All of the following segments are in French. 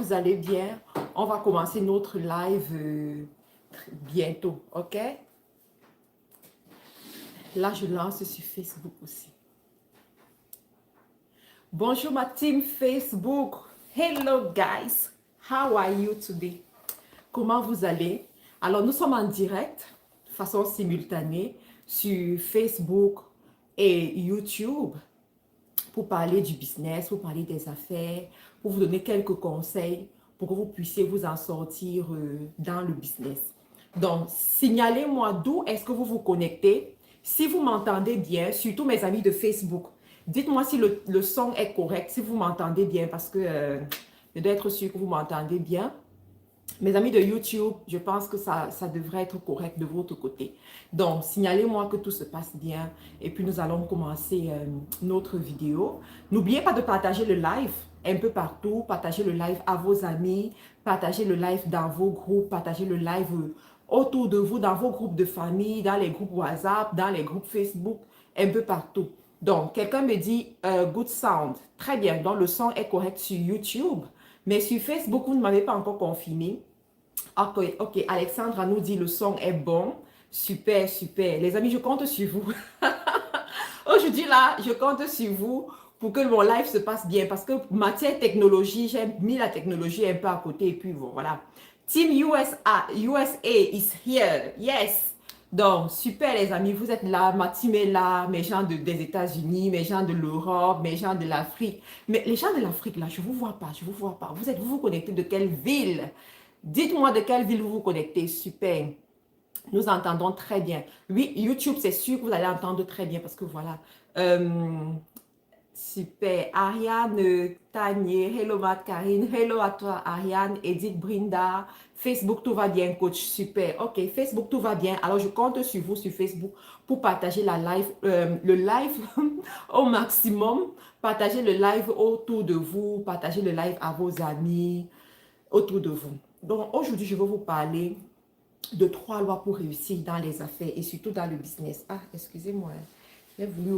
vous allez bien. On va commencer notre live bientôt, ok? Là, je lance sur Facebook aussi. Bonjour ma team Facebook. Hello guys. How are you today? Comment vous allez? Alors, nous sommes en direct, de façon simultanée, sur Facebook et YouTube pour parler du business, pour parler des affaires, pour vous donner quelques conseils pour que vous puissiez vous en sortir dans le business. Donc, signalez-moi d'où est-ce que vous vous connectez. Si vous m'entendez bien, surtout mes amis de Facebook, dites-moi si le son est correct, si vous m'entendez bien, parce que je dois être sûr que vous m'entendez bien. Mes amis de YouTube, je pense que ça devrait être correct de votre côté. Donc, signalez-moi que tout se passe bien et puis nous allons commencer notre vidéo. N'oubliez pas de partager le live un peu partout. Partagez le live à vos amis, partagez le live dans vos groupes, partagez le live autour de vous, dans vos groupes de famille, dans les groupes WhatsApp, dans les groupes Facebook, un peu partout. Donc, quelqu'un me dit good sound. Très bien, donc le son est correct sur YouTube. Mais sur Facebook, vous ne m'avez pas encore confirmé. Ok, ok, Alexandra nous dit le son est bon. Super, super. Les amis, je compte sur vous. Aujourd'hui, là, je compte sur vous pour que mon live se passe bien. Parce que matière technologie, j'ai mis la technologie un peu à côté. Et puis, bon, voilà. Team USA is here. Yes. Donc, super les amis, vous êtes là, ma team est là, mes gens des États-Unis, mes gens de l'Europe, mes gens de l'Afrique. Mais les gens de l'Afrique, là, je ne vous vois pas, je ne vous vois pas. Vous vous connectez de quelle ville? Dites-moi de quelle ville vous vous connectez. Super. Nous entendons très bien. Oui, YouTube, c'est sûr que vous allez entendre très bien parce que voilà. Super. Ariane Tanier, hello Matt Karine, hello à toi Ariane, Edith Brinda, Facebook tout va bien coach, super. Ok, Facebook tout va bien. Alors je compte sur vous sur Facebook pour partager le live au maximum. Partagez le live autour de vous, partagez le live à vos amis autour de vous. Donc aujourd'hui je vais vous parler de 3 lois pour réussir dans les affaires et surtout dans le business. Ah, excusez-moi, j'ai voulu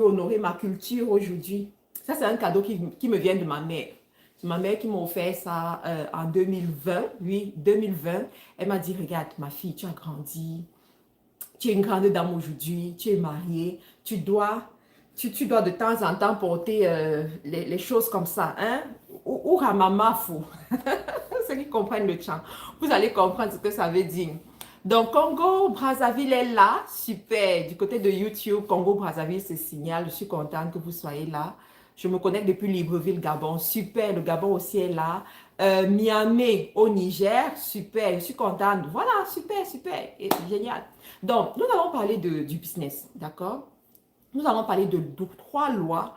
honorer ma culture aujourd'hui. Ça, c'est un cadeau qui me vient de ma mère. C'est ma mère qui m'a offert ça en 2020. Oui, 2020. Elle m'a dit, regarde, ma fille, tu as grandi. Tu es une grande dame aujourd'hui. Tu es mariée. Tu dois de temps en temps porter les choses comme ça. Hein? Ou ramamafou. Ceux qui comprennent le chant. Vous allez comprendre ce que ça veut dire. Donc, Congo, Brazzaville est là. Super. Du côté de YouTube, Congo, Brazzaville, c'est signal. Je suis contente que vous soyez là. Je me connecte depuis Libreville, Gabon. Super. Le Gabon aussi est là. Miami, au Niger. Super. Je suis contente. Voilà. Super, super. Et génial. Donc, nous allons parler du business. D'accord? Nous allons parler de 3 lois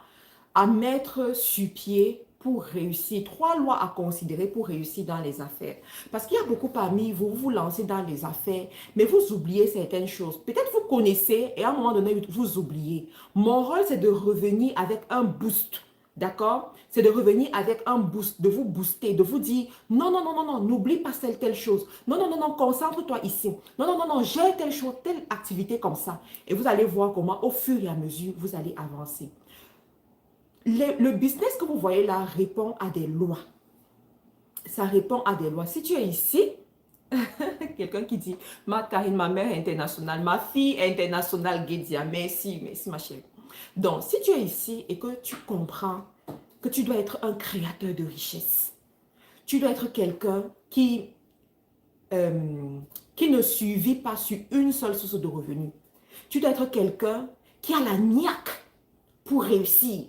à mettre sur pied pour réussir. 3 lois à considérer pour réussir dans les affaires. Parce qu'il y a beaucoup parmi vous, vous lancez dans les affaires, mais vous oubliez certaines choses. Peut-être vous connaissez et à un moment donné, vous oubliez. Mon rôle, c'est de revenir avec un boost. D'accord? C'est de revenir avec un boost, de vous booster, de vous dire non, non, non, non, non, n'oublie pas telle chose. Non, non, non, non, concentre-toi ici. Non, non, non, non, j'ai telle chose, telle activité comme ça. Et vous allez voir comment, au fur et à mesure, vous allez avancer. Le business que vous voyez là répond à des lois. Ça répond à des lois. Si tu es ici, quelqu'un qui dit, ma Karine, ma mère est internationale, ma fille est internationale, Guédia, merci, merci ma chérie. Donc, si tu es ici et que tu comprends que tu dois être un créateur de richesse, tu dois être quelqu'un qui ne survit pas sur une seule source de revenus. Tu dois être quelqu'un qui a la niaque pour réussir.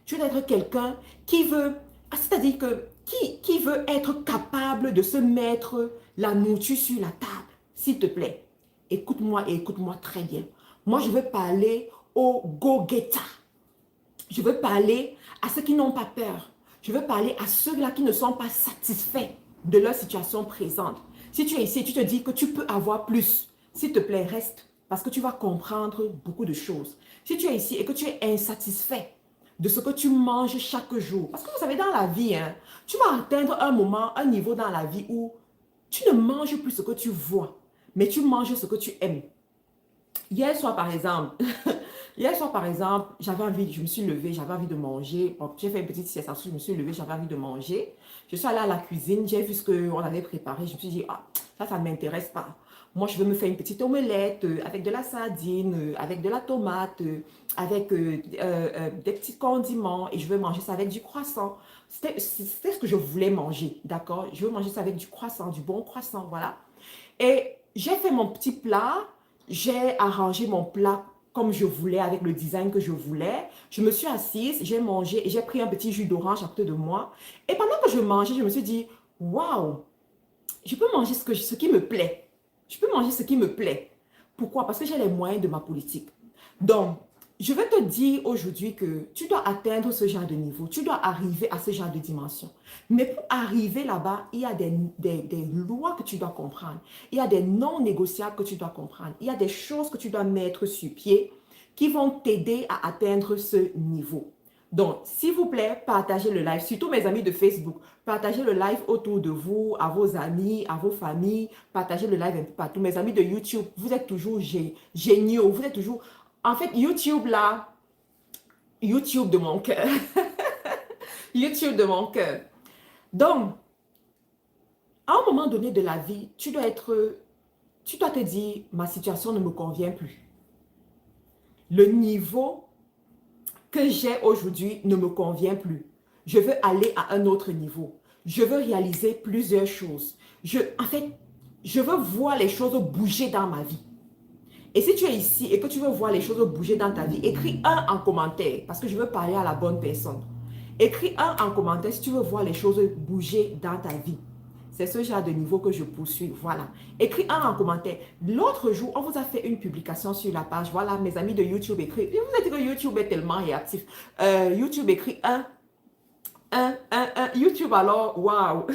Tu dois être quelqu'un qui veut, c'est-à-dire que qui veut être capable de se mettre la nourriture sur la table. S'il te plaît, écoute-moi et écoute-moi très bien. Moi, je veux parler aux go-getters. Je veux parler à ceux qui n'ont pas peur. Je veux parler à ceux-là qui ne sont pas satisfaits de leur situation présente. Si tu es ici et tu te dis que tu peux avoir plus, s'il te plaît, reste. Parce que tu vas comprendre beaucoup de choses. Si tu es ici et que tu es insatisfait de ce que tu manges chaque jour. Parce que vous savez, dans la vie, hein, tu vas atteindre un moment, un niveau dans la vie où tu ne manges plus ce que tu vois, mais tu manges ce que tu aimes. Hier soir, par exemple, Hier soir, par exemple, j'avais envie, je me suis levée, j'avais envie de manger. Bon, j'ai fait une petite sieste, ensuite je me suis levée, j'avais envie de manger. Je suis allée à la cuisine, j'ai vu ce qu'on avait préparé. Je me suis dit, ah, ça ne m'intéresse pas. Moi, je veux me faire une petite omelette avec de la sardine, avec de la tomate, avec des petits condiments et je veux manger ça avec du croissant. C'était ce que je voulais manger, d'accord? Je veux manger ça avec du croissant, du bon croissant, voilà. Et j'ai fait mon petit plat, j'ai arrangé mon plat comme je voulais, avec le design que je voulais. Je me suis assise, j'ai mangé et j'ai pris un petit jus d'orange à côté de moi. Et pendant que je mangeais, je me suis dit, waouh, je peux manger ce qui me plaît. Je peux manger ce qui me plaît. Pourquoi? Parce que j'ai les moyens de ma politique. Donc, je vais te dire aujourd'hui que tu dois atteindre ce genre de niveau. Tu dois arriver à ce genre de dimension. Mais pour arriver là-bas, il y a des lois que tu dois comprendre. Il y a des non négociables que tu dois comprendre. Il y a des choses que tu dois mettre sur pied qui vont t'aider à atteindre ce niveau. Donc, s'il vous plaît, partagez le live, surtout mes amis de Facebook. Partagez le live autour de vous, à vos amis, à vos familles. Partagez le live un peu partout. Mes amis de YouTube, vous êtes toujours géniaux. Vous êtes toujours... En fait, YouTube là, YouTube de mon cœur. YouTube de mon cœur. Donc, à un moment donné de la vie, tu dois te dire, ma situation ne me convient plus. Le niveau que j'ai aujourd'hui ne me convient plus. Je veux aller à un autre niveau. Je veux réaliser plusieurs choses. En fait, je veux voir les choses bouger dans ma vie. Et si tu es ici et que tu veux voir les choses bouger dans ta vie, écris un en commentaire parce que je veux parler à la bonne personne. Écris un en commentaire si tu veux voir les choses bouger dans ta vie. C'est ce genre de niveau que je poursuis. Voilà. Écris un en commentaire. L'autre jour, on vous a fait une publication sur la page. Voilà, mes amis de YouTube écrivent. Je vous ai dit que YouTube est tellement réactif. YouTube écrit un. YouTube alors, waouh.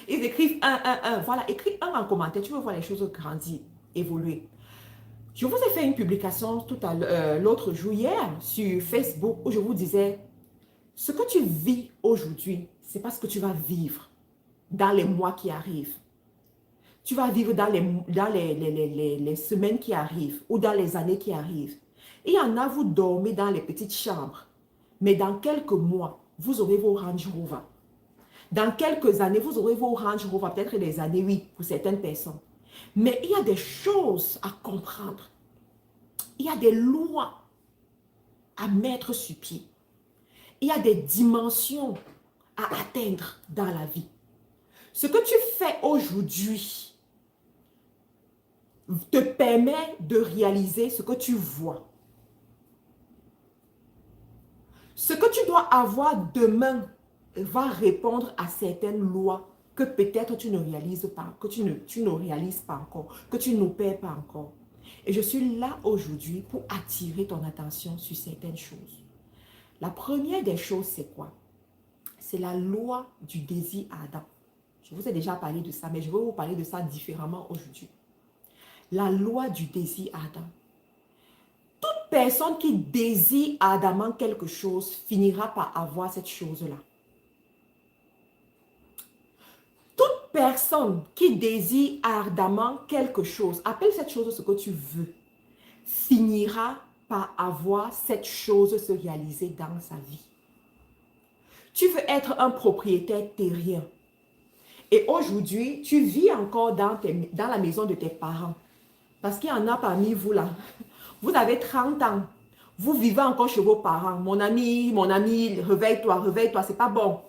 Ils écrivent un. Voilà, écris un en commentaire. Tu veux voir les choses grandir, évoluer. Je vous ai fait une publication l'autre jour, hier, sur Facebook, où je vous disais, ce que tu vis aujourd'hui, c'est pas ce que tu vas vivre dans les mois qui arrivent. Tu vas vivre dans les semaines qui arrivent ou dans les années qui arrivent. Et il y en a, vous dormez dans les petites chambres. Mais dans quelques mois, vous aurez vos Range Rover. Dans quelques années, vous aurez vos Range Rover, peut-être des années, oui, pour certaines personnes. Mais il y a des choses à comprendre. Il y a des lois à mettre sur pied. Il y a des dimensions à atteindre dans la vie. Ce que tu fais aujourd'hui te permet de réaliser ce que tu vois. Ce que tu dois avoir demain va répondre à certaines lois que peut-être tu ne réalises pas, que tu ne réalises pas encore, que tu n'opères pas encore. Et je suis là aujourd'hui pour attirer ton attention sur certaines choses. La première des choses, c'est quoi? C'est la loi du désir ardent. Je vous ai déjà parlé de ça, mais je vais vous parler de ça différemment aujourd'hui. La loi du désir ardent. Toute personne qui désire ardemment quelque chose finira par avoir cette chose-là. Toute personne qui désire ardemment quelque chose, appelle cette chose ce que tu veux, finira par avoir cette chose se réaliser dans sa vie. Tu veux être un propriétaire terrien. Et aujourd'hui, tu vis encore dans la maison de tes parents. Parce qu'il y en a parmi vous là. Vous avez 30 ans. Vous vivez encore chez vos parents. Mon ami, réveille-toi, c'est pas bon.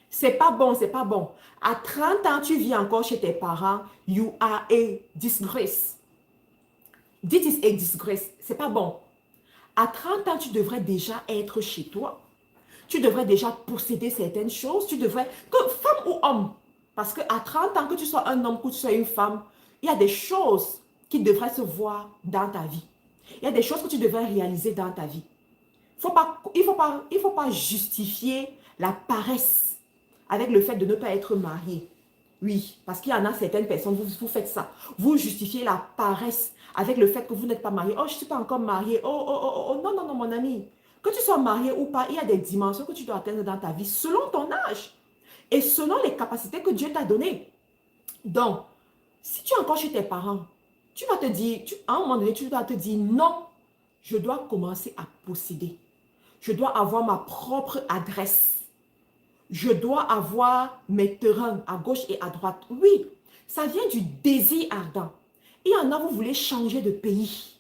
C'est pas bon, c'est pas bon. À 30 ans, tu vis encore chez tes parents. You are a disgrace. This is a disgrace. C'est pas bon. À 30 ans, tu devrais déjà être chez toi. Tu devrais déjà posséder certaines choses. Tu devrais, que femme ou homme, parce qu'à 30 ans, que tu sois un homme, que tu sois une femme, il y a des choses qui devraient se voir dans ta vie. Il y a des choses que tu devrais réaliser dans ta vie. Il faut pas justifier la paresse avec le fait de ne pas être marié. Oui, parce qu'il y en a certaines personnes, vous faites ça. Vous justifiez la paresse avec le fait que vous n'êtes pas marié. Oh, je ne suis pas encore marié. Non, non, non, mon ami. Que tu sois marié ou pas, il y a des dimensions que tu dois atteindre dans ta vie selon ton âge et selon les capacités que Dieu t'a données. Donc, si tu es encore chez tes parents, tu vas te dire, à un moment donné, tu dois te dire non. je dois commencer à posséder. Je dois avoir ma propre adresse. Je dois avoir mes terrains à gauche et à droite. Oui, ça vient du désir ardent. Il y en a, vous voulez changer de pays.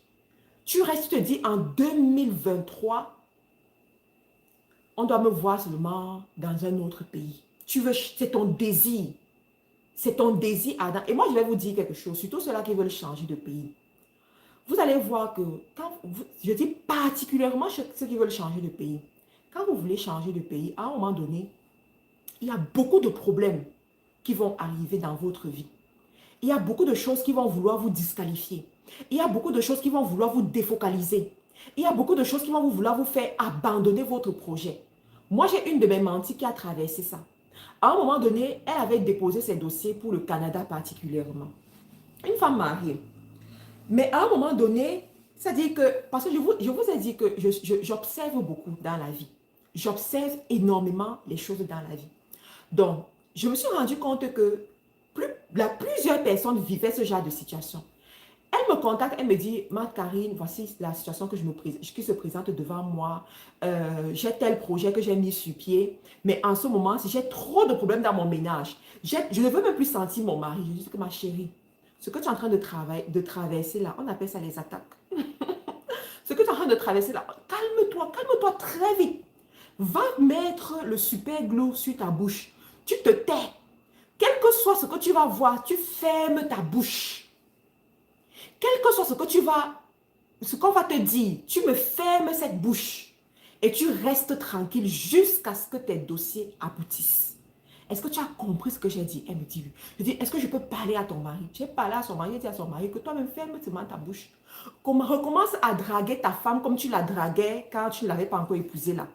Tu restes, tu te dis, en 2023, on doit me voir seulement dans un autre pays. Tu veux, c'est ton désir. C'est ton désir ardent. Et moi, je vais vous dire quelque chose, surtout ceux-là qui veulent changer de pays. Vous allez voir que, je dis particulièrement ceux qui veulent changer de pays, quand vous voulez changer de pays, à un moment donné, il y a beaucoup de problèmes qui vont arriver dans votre vie. Il y a beaucoup de choses qui vont vouloir vous disqualifier. Il y a beaucoup de choses qui vont vouloir vous défocaliser. Il y a beaucoup de choses qui vont vouloir vous faire abandonner votre projet. Moi, j'ai une de mes menties qui a traversé ça. À un moment donné, elle avait déposé ses dossiers pour le Canada particulièrement. Une femme mariée. Mais à un moment donné, c'est-à-dire que, parce que je vous ai dit que j'observe beaucoup dans la vie. J'observe énormément les choses dans la vie. Donc, je me suis rendu compte que plusieurs personnes vivaient ce genre de situation. Elle me contacte, elle me dit, Marc-Karine, voici la situation qui se présente devant moi. J'ai tel projet que j'ai mis sur pied, mais en ce moment, si j'ai trop de problèmes dans mon ménage, je ne veux même plus sentir mon mari. Je dis que ma chérie, ce que tu es en train de traverser là, on appelle ça les attaques. Ce que tu es en train de traverser là, calme-toi très vite. Va mettre le super glue sur ta bouche. Tu te tais. Quel que soit ce que tu vas voir, tu fermes ta bouche. Quel que soit ce qu'on va te dire, tu me fermes cette bouche. Et tu restes tranquille jusqu'à ce que tes dossiers aboutissent. Est-ce que tu as compris ce que j'ai dit? Elle me dit oui. Je dis, est-ce que je peux parler à ton mari? J'ai parlé à son mari, j'ai dit à son mari que toi-même ferme seulement ta bouche. Recommence à draguer ta femme comme tu la draguais quand tu ne l'avais pas encore épousée là.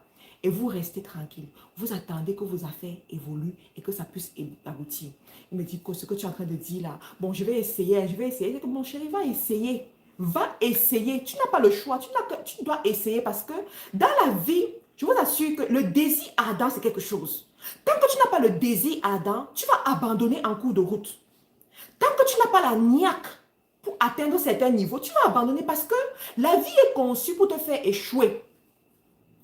Et vous restez tranquille. Vous attendez que vos affaires évoluent et que ça puisse aboutir. Il me dit que ce que tu es en train de dire là, bon, je vais essayer. Je dis que mon chéri, va essayer. Va essayer. Tu n'as pas le choix. Tu dois essayer parce que dans la vie, je vous assure que le désir ardent, c'est quelque chose. Tant que tu n'as pas le désir ardent, tu vas abandonner en cours de route. Tant que tu n'as pas la niaque pour atteindre certains niveaux, tu vas abandonner parce que la vie est conçue pour te faire échouer.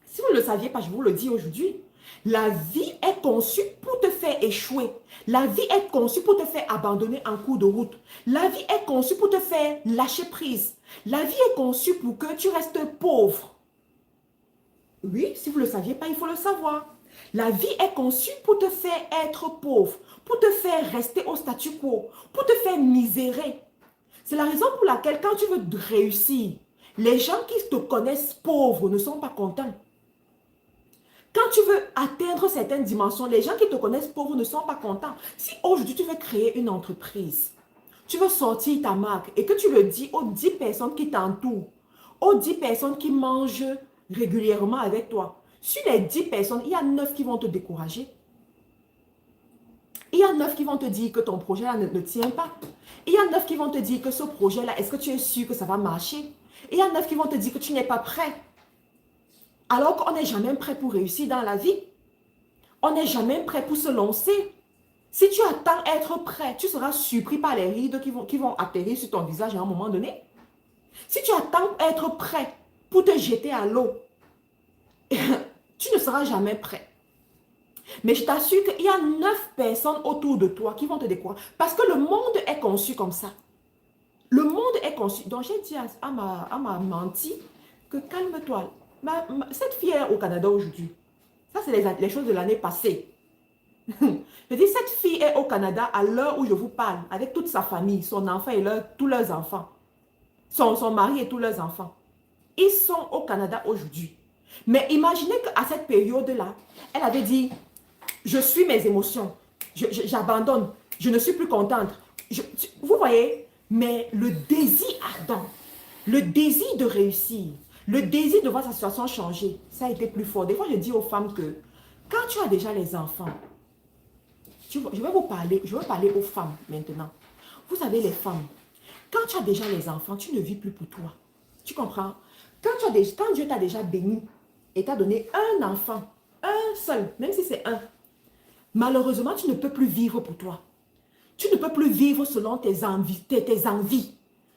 Si vous ne le saviez pas, je vous le dis aujourd'hui. La vie est conçue pour te faire échouer. La vie est conçue pour te faire abandonner en cours de route. La vie est conçue pour te faire lâcher prise. La vie est conçue pour que tu restes pauvre. Oui, si vous ne le saviez pas, il faut le savoir. La vie est conçue pour te faire être pauvre, pour te faire rester au statu quo, pour te faire misérer. C'est la raison pour laquelle quand tu veux réussir, les gens qui te connaissent pauvre ne sont pas contents. Quand tu veux atteindre certaines dimensions, les gens qui te connaissent pauvre ne sont pas contents. Si aujourd'hui tu veux créer une entreprise, tu veux sortir ta marque et que tu le dis aux 10 personnes qui t'entourent, aux 10 personnes qui mangent régulièrement avec toi, sur les 10 personnes, il y a 9 qui vont te décourager. Il y a 9 qui vont te dire que ton projet là ne tient pas. Il y a 9 qui vont te dire que ce projet là, est-ce que tu es sûr que ça va marcher? Il y a 9 qui vont te dire que tu n'es pas prêt. Alors qu'on n'est jamais prêt pour réussir dans la vie. On n'est jamais prêt pour se lancer. Si tu attends être prêt, tu seras surpris par les rides qui vont atterrir sur ton visage à un moment donné. Si tu attends être prêt pour te jeter à l'eau, tu ne seras jamais prêt. Mais je t'assure qu'il y a 9 personnes autour de toi qui vont te décourager. Parce que le monde est conçu comme ça. Le monde est conçu. Donc j'ai dit à ma mentie que calme-toi. Cette fille est au Canada aujourd'hui. Ça, c'est les choses de l'année passée. Je dis, cette fille est au Canada à l'heure où je vous parle, avec toute sa famille, son enfant et tous leurs enfants. Son mari et tous leurs enfants. Ils sont au Canada aujourd'hui. Mais imaginez qu'à cette période-là, elle avait dit, je suis mes émotions, j'abandonne, je ne suis plus contente. Vous voyez, mais le désir ardent, le désir de réussir, le désir de voir sa situation changer, ça a été plus fort. Des fois, je dis aux femmes que quand tu as déjà les enfants, je veux parler aux femmes maintenant. Vous savez, les femmes, quand tu as déjà les enfants, tu ne vis plus pour toi. Tu comprends? Quand Dieu t'a déjà béni et t'a donné un enfant, un seul, même si c'est un, malheureusement, tu ne peux plus vivre pour toi. Tu ne peux plus vivre selon tes envies.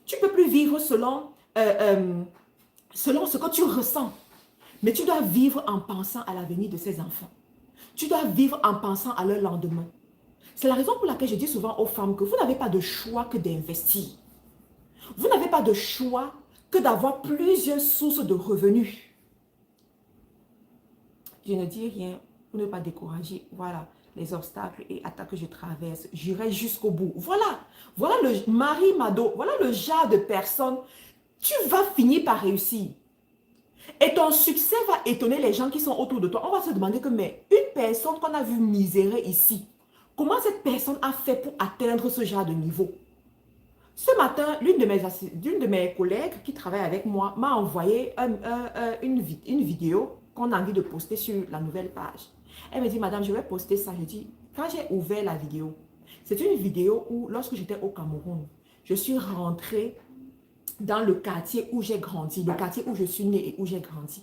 Tu ne peux plus vivre selon selon ce que tu ressens. Mais tu dois vivre en pensant à l'avenir de ces enfants. Tu dois vivre en pensant à leur lendemain. C'est la raison pour laquelle je dis souvent aux femmes que vous n'avez pas de choix que d'investir. Vous n'avez pas de choix que d'avoir plusieurs sources de revenus. Je ne dis rien pour ne pas décourager. Voilà les obstacles et attaques que je traverse. J'irai jusqu'au bout. Voilà. Voilà le Marie Mado. Voilà le genre de personne. Tu vas finir par réussir. Et ton succès va étonner les gens qui sont autour de toi. On va se demander que, mais une personne qu'on a vu misérer ici, comment cette personne a fait pour atteindre ce genre de niveau? Ce matin, l'une de mes collègues qui travaille avec moi m'a envoyé une vidéo qu'on a envie de poster sur la nouvelle page. Elle me dit, madame, je vais poster ça. Je dis, quand j'ai ouvert la vidéo, c'est une vidéo où, lorsque j'étais au Cameroun, je suis rentrée dans le quartier où j'ai grandi, le quartier où je suis née et où j'ai grandi.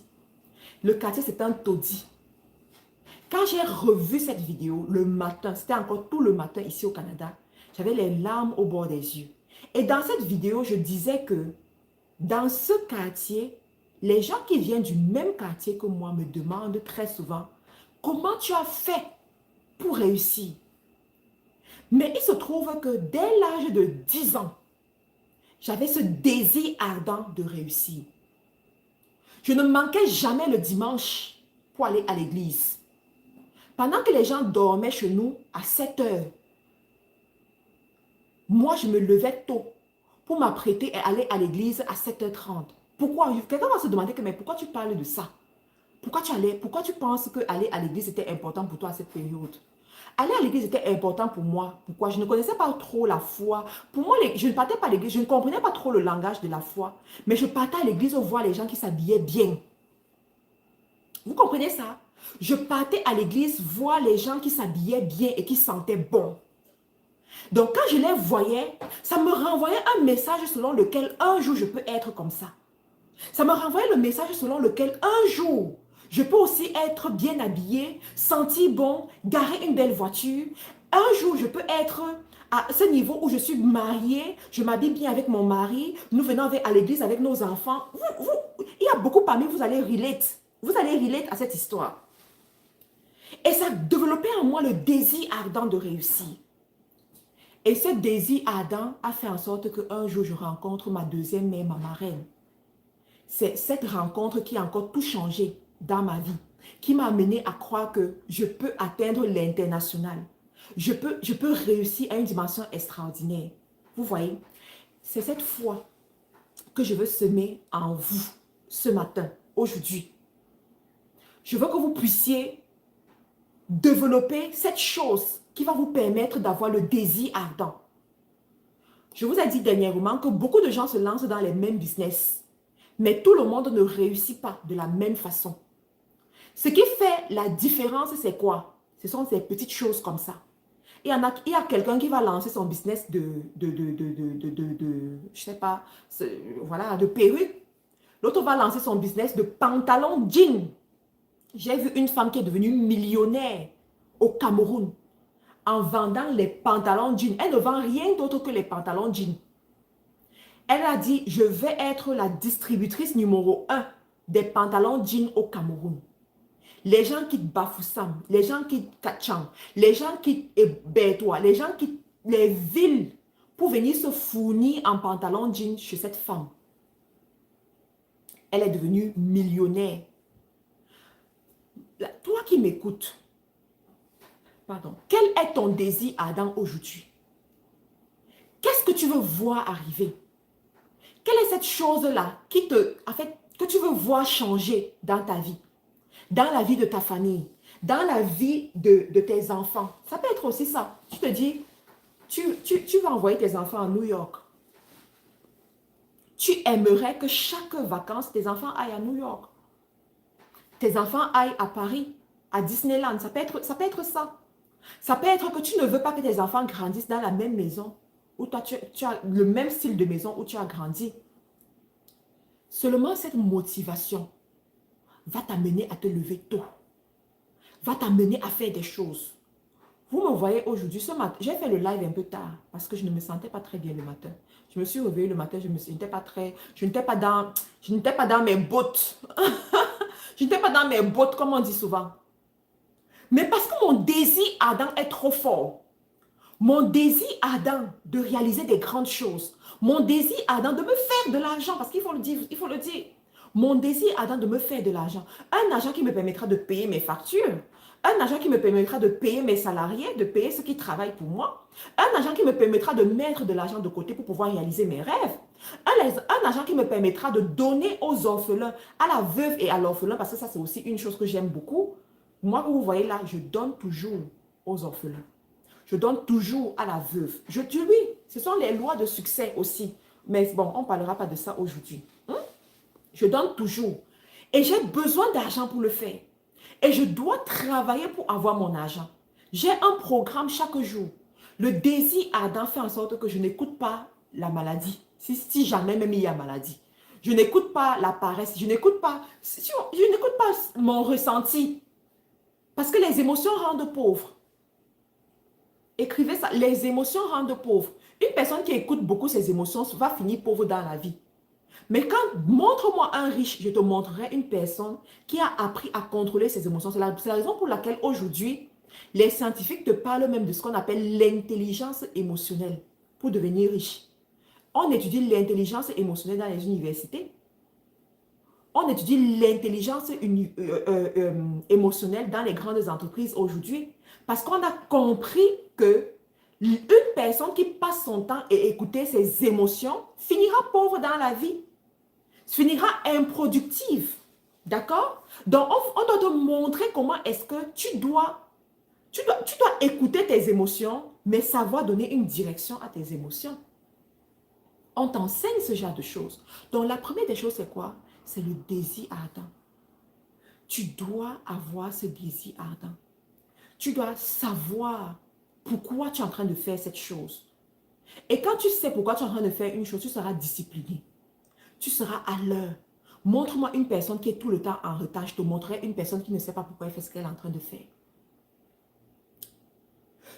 Le quartier, c'est un taudis. Quand j'ai revu cette vidéo le matin, c'était encore tout le matin ici au Canada, j'avais les larmes au bord des yeux. Et dans cette vidéo, je disais que dans ce quartier, les gens qui viennent du même quartier que moi me demandent très souvent comment tu as fait pour réussir. Mais il se trouve que dès l'âge de 10 ans, j'avais ce désir ardent de réussir. Je ne manquais jamais le dimanche pour aller à l'église. Pendant que les gens dormaient chez nous à 7 heures, moi, je me levais tôt pour m'apprêter et aller à l'église à 7h30. Pourquoi? Quelqu'un va se demander que, mais pourquoi tu parles de ça? Pourquoi tu penses que aller à l'église était important pour toi à cette période? Aller à l'église était important pour moi. Pourquoi? Je ne connaissais pas trop la foi. Pour moi, je ne partais pas à l'église, je ne comprenais pas trop le langage de la foi. Mais je partais à l'église voir les gens qui s'habillaient bien. Vous comprenez ça? Je partais à l'église voir les gens qui s'habillaient bien et qui sentaient bon. Donc, quand je les voyais, ça me renvoyait un message selon lequel un jour je peux être comme ça. Ça me renvoyait le message selon lequel un jour, je peux aussi être bien habillé, sentir bon, garer une belle voiture. Un jour, je peux être à ce niveau où je suis mariée, je m'habille bien avec mon mari, nous venons à l'église avec nos enfants. Il y a beaucoup parmi vous, vous allez relate. Vous allez relate à cette histoire. Et ça développait en moi le désir ardent de réussir. Et ce désir ardent a fait en sorte qu'un jour, je rencontre ma deuxième mère, ma marraine. C'est cette rencontre qui a encore tout changé dans ma vie, qui m'a amené à croire que je peux atteindre l'international. Je peux réussir à une dimension extraordinaire. Vous voyez, c'est cette foi que je veux semer en vous ce matin, aujourd'hui. Je veux que vous puissiez développer cette chose qui va vous permettre d'avoir le désir ardent. Je vous ai dit dernièrement que beaucoup de gens se lancent dans les mêmes business. Mais tout le monde ne réussit pas de la même façon. Ce qui fait la différence, c'est quoi? Ce sont ces petites choses comme ça. Il y a quelqu'un qui va lancer son business je sais pas, voilà, de perruque. L'autre va lancer son business de pantalon jean. J'ai vu une femme qui est devenue millionnaire au Cameroun en vendant les pantalons jeans. Elle ne vend rien d'autre que les pantalons jeans. Elle a dit, je vais être la distributrice numéro 1 des pantalons jeans au Cameroun. Les gens quittent Bafoussam, les gens quittent Kachang, les gens quittent Bertois, les gens quittent les villes pour venir se fournir en pantalons jeans chez cette femme. Elle est devenue millionnaire. Toi qui m'écoutes, pardon, quel est ton désir ardent aujourd'hui? Qu'est-ce que tu veux voir arriver? Quelle est cette chose-là que tu veux voir changer dans ta vie, dans la vie de ta famille, dans la vie de tes enfants? Ça peut être aussi ça. Tu te dis, tu vas envoyer tes enfants à New York. Tu aimerais que chaque vacances, tes enfants aillent à New York. Tes enfants aillent à Paris, à Disneyland. Ça peut être ça. Ça peut être que tu ne veux pas que tes enfants grandissent dans la même maison où toi, tu as le même style de maison où tu as grandi. Seulement cette motivation va t'amener à te lever tôt. Va t'amener à faire des choses. Vous me voyez aujourd'hui, ce matin, j'ai fait le live un peu tard parce que je ne me sentais pas très bien le matin. Je me suis réveillée le matin, je ne sentais pas très, je n'étais pas dans mes bottes. Je n'étais pas dans mes bottes comme on dit souvent. Mais parce que mon désir ardent est trop fort. Mon désir ardent de réaliser des grandes choses. Mon désir ardent de me faire de l'argent, parce qu'il faut le dire, il faut le dire. Mon désir ardent de me faire de l'argent. Un argent qui me permettra de payer mes factures. Un argent qui me permettra de payer mes salariés, de payer ceux qui travaillent pour moi. Un argent qui me permettra de mettre de l'argent de côté pour pouvoir réaliser mes rêves. Un argent qui me permettra de donner aux orphelins, à la veuve et à l'orphelin, parce que ça c'est aussi une chose que j'aime beaucoup. Moi, vous voyez là, je donne toujours aux orphelins. Je donne toujours à la veuve. Je dis oui, ce sont les lois de succès aussi. Mais bon, on ne parlera pas de ça aujourd'hui. Je donne toujours. Et j'ai besoin d'argent pour le faire. Et je dois travailler pour avoir mon argent. J'ai un programme chaque jour. Le désir ardent fait en sorte que je n'écoute pas la maladie. Si jamais même il y a maladie. Je n'écoute pas la paresse. Je n'écoute pas mon ressenti. Parce que les émotions rendent pauvres. Écrivez ça. Les émotions rendent pauvres. Une personne qui écoute beaucoup ses émotions va finir pauvre dans la vie. Mais montre-moi un riche, je te montrerai une personne qui a appris à contrôler ses émotions. C'est la raison pour laquelle aujourd'hui, les scientifiques te parlent même de ce qu'on appelle l'intelligence émotionnelle pour devenir riche. On étudie l'intelligence émotionnelle dans les universités. On étudie l'intelligence émotionnelle dans les grandes entreprises aujourd'hui. Parce qu'on a compris que une personne qui passe son temps à écouter ses émotions finira pauvre dans la vie. Finira improductive. D'accord? Donc, on doit te montrer comment est-ce que tu dois écouter tes émotions, mais savoir donner une direction à tes émotions. On t'enseigne ce genre de choses. Donc, la première des choses, c'est quoi? C'est le désir ardent. Tu dois avoir ce désir ardent. Tu dois savoir pourquoi tu es en train de faire cette chose. Et quand tu sais pourquoi tu es en train de faire une chose, tu seras discipliné. Tu seras à l'heure. Montre-moi une personne qui est tout le temps en retard. Je te montrerai une personne qui ne sait pas pourquoi elle fait ce qu'elle est en train de faire.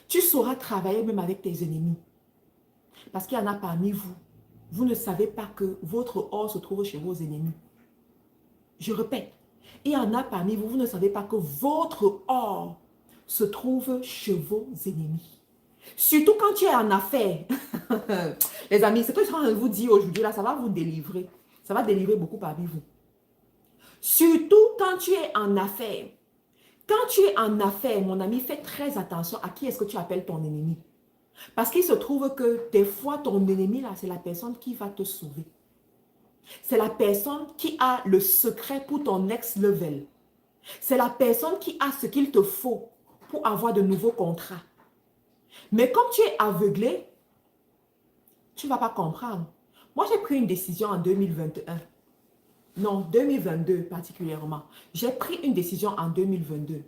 Tu sauras travailler même avec tes ennemis. Parce qu'il y en a parmi vous. Vous ne savez pas que votre or se trouve chez vos ennemis. Je répète. Il y en a parmi vous. Vous ne savez pas que votre or se trouve chez vos ennemis. Surtout quand tu es en affaires. Les amis, ce que je suis en train de vous dire aujourd'hui, là, ça va vous délivrer. Ça va délivrer beaucoup parmi vous. Surtout quand tu es en affaires. Quand tu es en affaires, mon ami, fais très attention à qui est-ce que tu appelles ton ennemi. Parce qu'il se trouve que des fois, ton ennemi, là, c'est la personne qui va te sauver. C'est la personne qui a le secret pour ton next level. C'est la personne qui a ce qu'il te faut pour avoir de nouveaux contrats. Mais comme tu es aveuglé, tu ne vas pas comprendre. Moi, j'ai pris une décision en 2021. Non, 2022 particulièrement. J'ai pris une décision en 2022.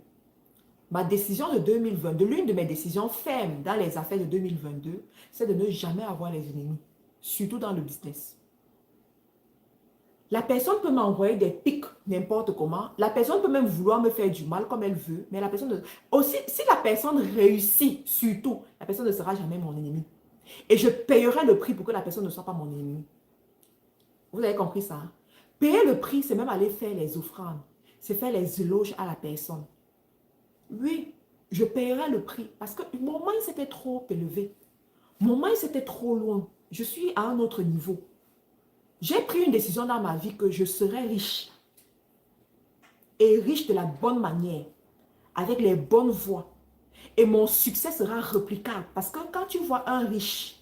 Ma décision de 2022, l'une de mes décisions fermes dans les affaires de 2022, c'est de ne jamais avoir les ennemis, surtout dans le business. La personne peut m'envoyer des pics n'importe comment. La personne peut même vouloir me faire du mal comme elle veut. Mais la personne... Aussi, si la personne réussit, surtout, la personne ne sera jamais mon ennemi. Et je payerai le prix pour que la personne ne soit pas mon ennemi. Vous avez compris ça? Hein? Payer le prix, c'est même aller faire les offrandes. C'est faire les éloges à la personne. Oui, je payerai le prix parce que mon mind était trop élevé. Mon mind était trop loin. Je suis à un autre niveau. J'ai pris une décision dans ma vie que je serai riche. Et riche de la bonne manière. Avec les bonnes voies. Et mon succès sera réplicable. Parce que quand tu vois un riche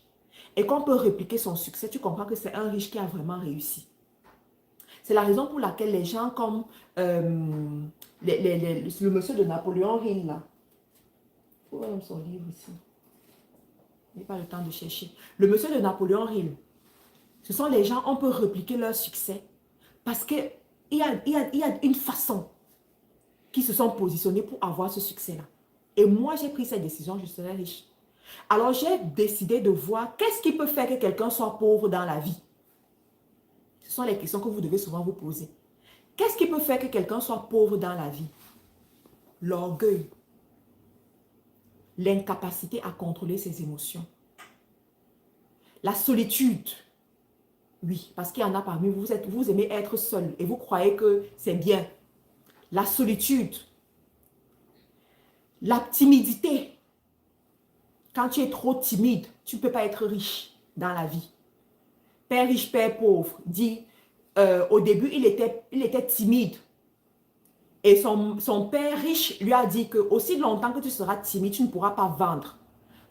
et qu'on peut répliquer son succès, tu comprends que c'est un riche qui a vraiment réussi. C'est la raison pour laquelle les gens comme le monsieur de Napoléon Hill, là. Où est son livre ici? Je n'ai pas le temps de chercher. Le monsieur de Napoléon Hill. Ce sont les gens, on peut répliquer leur succès. Parce qu'il y a une façon qui se sont positionnés pour avoir ce succès-là. Et moi, j'ai pris cette décision, je serai riche. Alors, j'ai décidé de voir qu'est-ce qui peut faire que quelqu'un soit pauvre dans la vie. Ce sont les questions que vous devez souvent vous poser. Qu'est-ce qui peut faire que quelqu'un soit pauvre dans la vie? L'orgueil. l'incapacité à contrôler ses émotions. La solitude. Oui, parce qu'il y en a parmi vous, vous aimez être seul et vous croyez que c'est bien. La solitude. La timidité. Quand tu es trop timide, tu ne peux pas être riche dans la vie. Père riche, père pauvre, dit, au début, il était timide. Et son père riche lui a dit que aussi longtemps que tu seras timide, tu ne pourras pas vendre.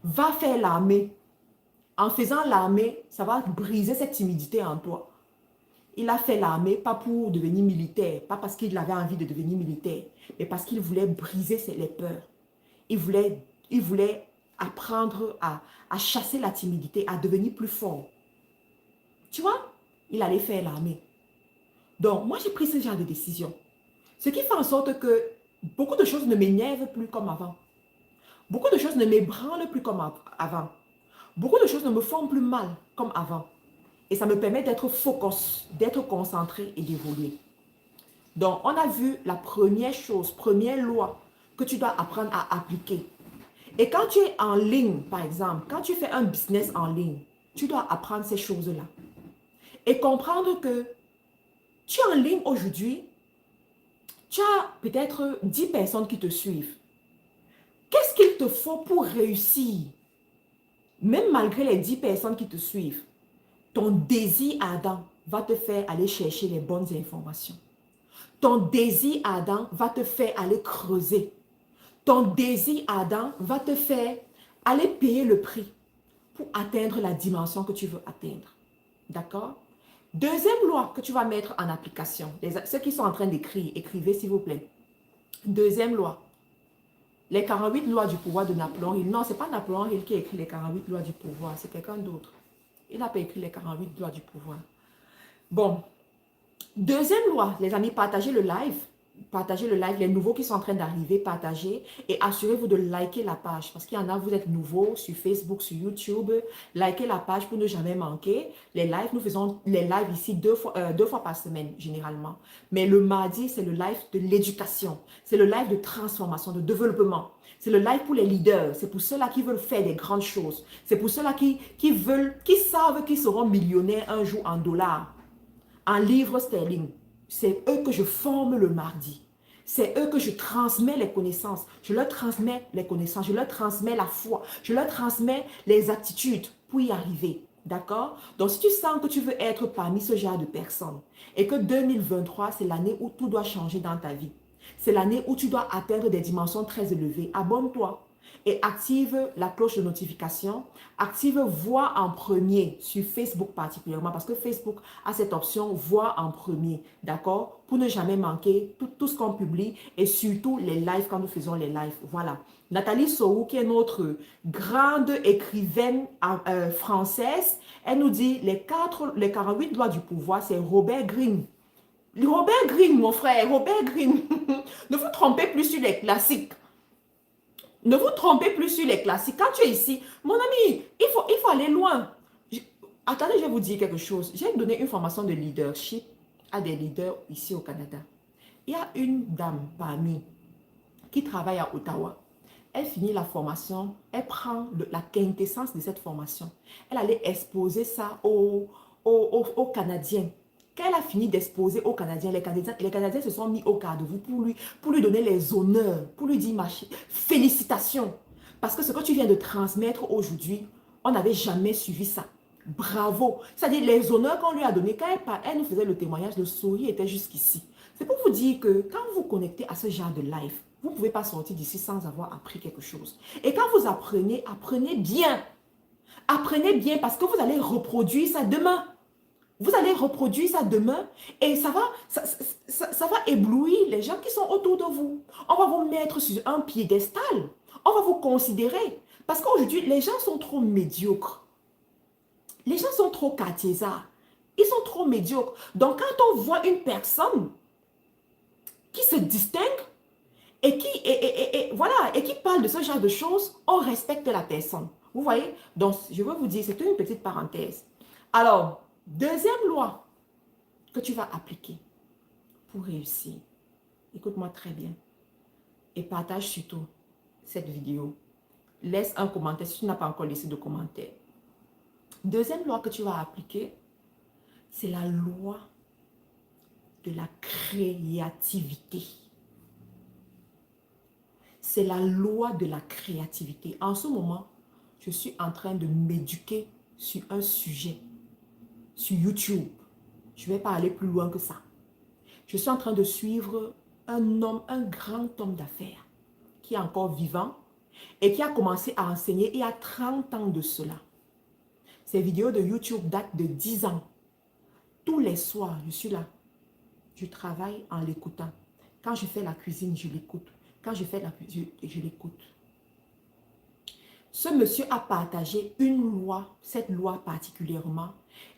Va faire l'armée. En faisant l'armée, ça va briser cette timidité en toi. Il a fait l'armée pas pour devenir militaire, pas parce qu'il avait envie de devenir militaire, mais parce qu'il voulait briser les peurs. Il voulait apprendre à chasser la timidité, à devenir plus fort. Tu vois, il allait faire l'armée. Donc, moi, j'ai pris ce genre de décision. Ce qui fait en sorte que beaucoup de choses ne m'énervent plus comme avant. Beaucoup de choses ne m'ébranlent plus comme avant. Beaucoup de choses ne me font plus mal comme avant. Et ça me permet d'être focus, d'être concentré et d'évoluer. Donc, on a vu la première chose, première loi que tu dois apprendre à appliquer. Et quand tu es en ligne, par exemple, quand tu fais un business en ligne, tu dois apprendre ces choses-là. Et comprendre que tu es en ligne aujourd'hui, tu as peut-être 10 personnes qui te suivent. Qu'est-ce qu'il te faut pour réussir? Même malgré les 10 personnes qui te suivent, ton désir ardent va te faire aller chercher les bonnes informations. Ton désir ardent va te faire aller creuser. Ton désir ardent va te faire aller payer le prix pour atteindre la dimension que tu veux atteindre. D'accord? Deuxième loi que tu vas mettre en application. Ceux qui sont en train d'écrire, écrivez s'il vous plaît. Deuxième loi. Les 48 lois du pouvoir de Napoléon Hill. Non, ce n'est pas Napoléon Hill qui a écrit les 48 lois du pouvoir. C'est quelqu'un d'autre. Il n'a pas écrit les 48 lois du pouvoir. Bon. Deuxième loi, les amis, partagez le live. Partagez le live, les nouveaux qui sont en train d'arriver, partagez et assurez-vous de liker la page parce qu'il y en a, vous êtes nouveaux sur Facebook, sur YouTube, likez la page pour ne jamais manquer. Les lives, nous faisons les lives ici deux fois par semaine généralement. Mais le mardi, c'est le live de l'éducation, c'est le live de transformation, de développement. C'est le live pour les leaders, c'est pour ceux-là qui veulent faire des grandes choses. C'est pour ceux-là qui savent qu'ils seront millionnaires un jour en dollars, en livres sterling. C'est eux que je forme le mardi. C'est eux que je transmets les connaissances. Je leur transmets les connaissances. Je leur transmets la foi. Je leur transmets les aptitudes pour y arriver. D'accord? Donc, si tu sens que tu veux être parmi ce genre de personnes et que 2023, c'est l'année où tout doit changer dans ta vie. C'est l'année où tu dois atteindre des dimensions très élevées. Abonne-toi et active la cloche de notification. Active Voir en premier sur Facebook particulièrement parce que Facebook a cette option Voir en premier, d'accord? Pour ne jamais manquer tout ce qu'on publie et surtout les lives quand nous faisons les lives. Voilà. Nathalie Soou, qui est notre grande écrivaine française, elle nous dit les 48 lois du pouvoir, c'est Robert Greene. Robert Greene, mon frère, Robert Greene. Ne vous trompez plus sur les classiques. Ne vous trompez plus sur les classiques. Quand tu es ici, mon ami, il faut aller loin. Attendez, je vais vous dire quelque chose. J'ai donné une formation de leadership à des leaders ici au Canada. Il y a une dame parmi qui travaille à Ottawa. Elle finit la formation, elle prend la quintessence de cette formation. Elle allait exposer ça aux Canadiens. Quand elle a fini d'exposer aux Canadiens, les Canadiens se sont mis au quart de vous pour lui donner les honneurs, pour lui dire félicitations. Parce que ce que tu viens de transmettre aujourd'hui, on n'avait jamais suivi ça. Bravo. C'est-à-dire les honneurs qu'on lui a donnés, quand elle nous faisait le témoignage, le sourire était jusqu'ici. C'est pour vous dire que quand vous vous connectez à ce genre de live, vous ne pouvez pas sortir d'ici sans avoir appris quelque chose. Et quand vous apprenez, apprenez bien. Apprenez bien parce que vous allez reproduire ça demain. Vous allez reproduire ça demain et ça va éblouir les gens qui sont autour de vous. On va vous mettre sur un piédestal. On va vous considérer. Parce qu'aujourd'hui, les gens sont trop médiocres. Les gens sont trop quartiésards. Ils sont trop médiocres. Donc, quand on voit une personne qui se distingue et qui parle de ce genre de choses, on respecte la personne. Vous voyez? Donc, je veux vous dire, c'est une petite parenthèse. Alors, deuxième loi que tu vas appliquer pour réussir. Écoute-moi très bien et partage surtout cette vidéo. laisse un commentaire si tu n'as pas encore laissé de commentaire. Deuxième loi que tu vas appliquer, c'est la loi de la créativité. C'est la loi de la créativité. En ce moment, je suis en train de m'éduquer sur un sujet, sur YouTube. Je ne vais pas aller plus loin que ça. Je suis en train de suivre un homme, un grand homme d'affaires qui est encore vivant et qui a commencé à enseigner il y a 30 ans de cela. Ces vidéos de YouTube datent de 10 ans. Tous les soirs, je suis là. Je travaille en l'écoutant. Quand je fais la cuisine, je l'écoute. Quand je fais la cuisine, je l'écoute. Ce monsieur a partagé une loi, cette loi particulièrement,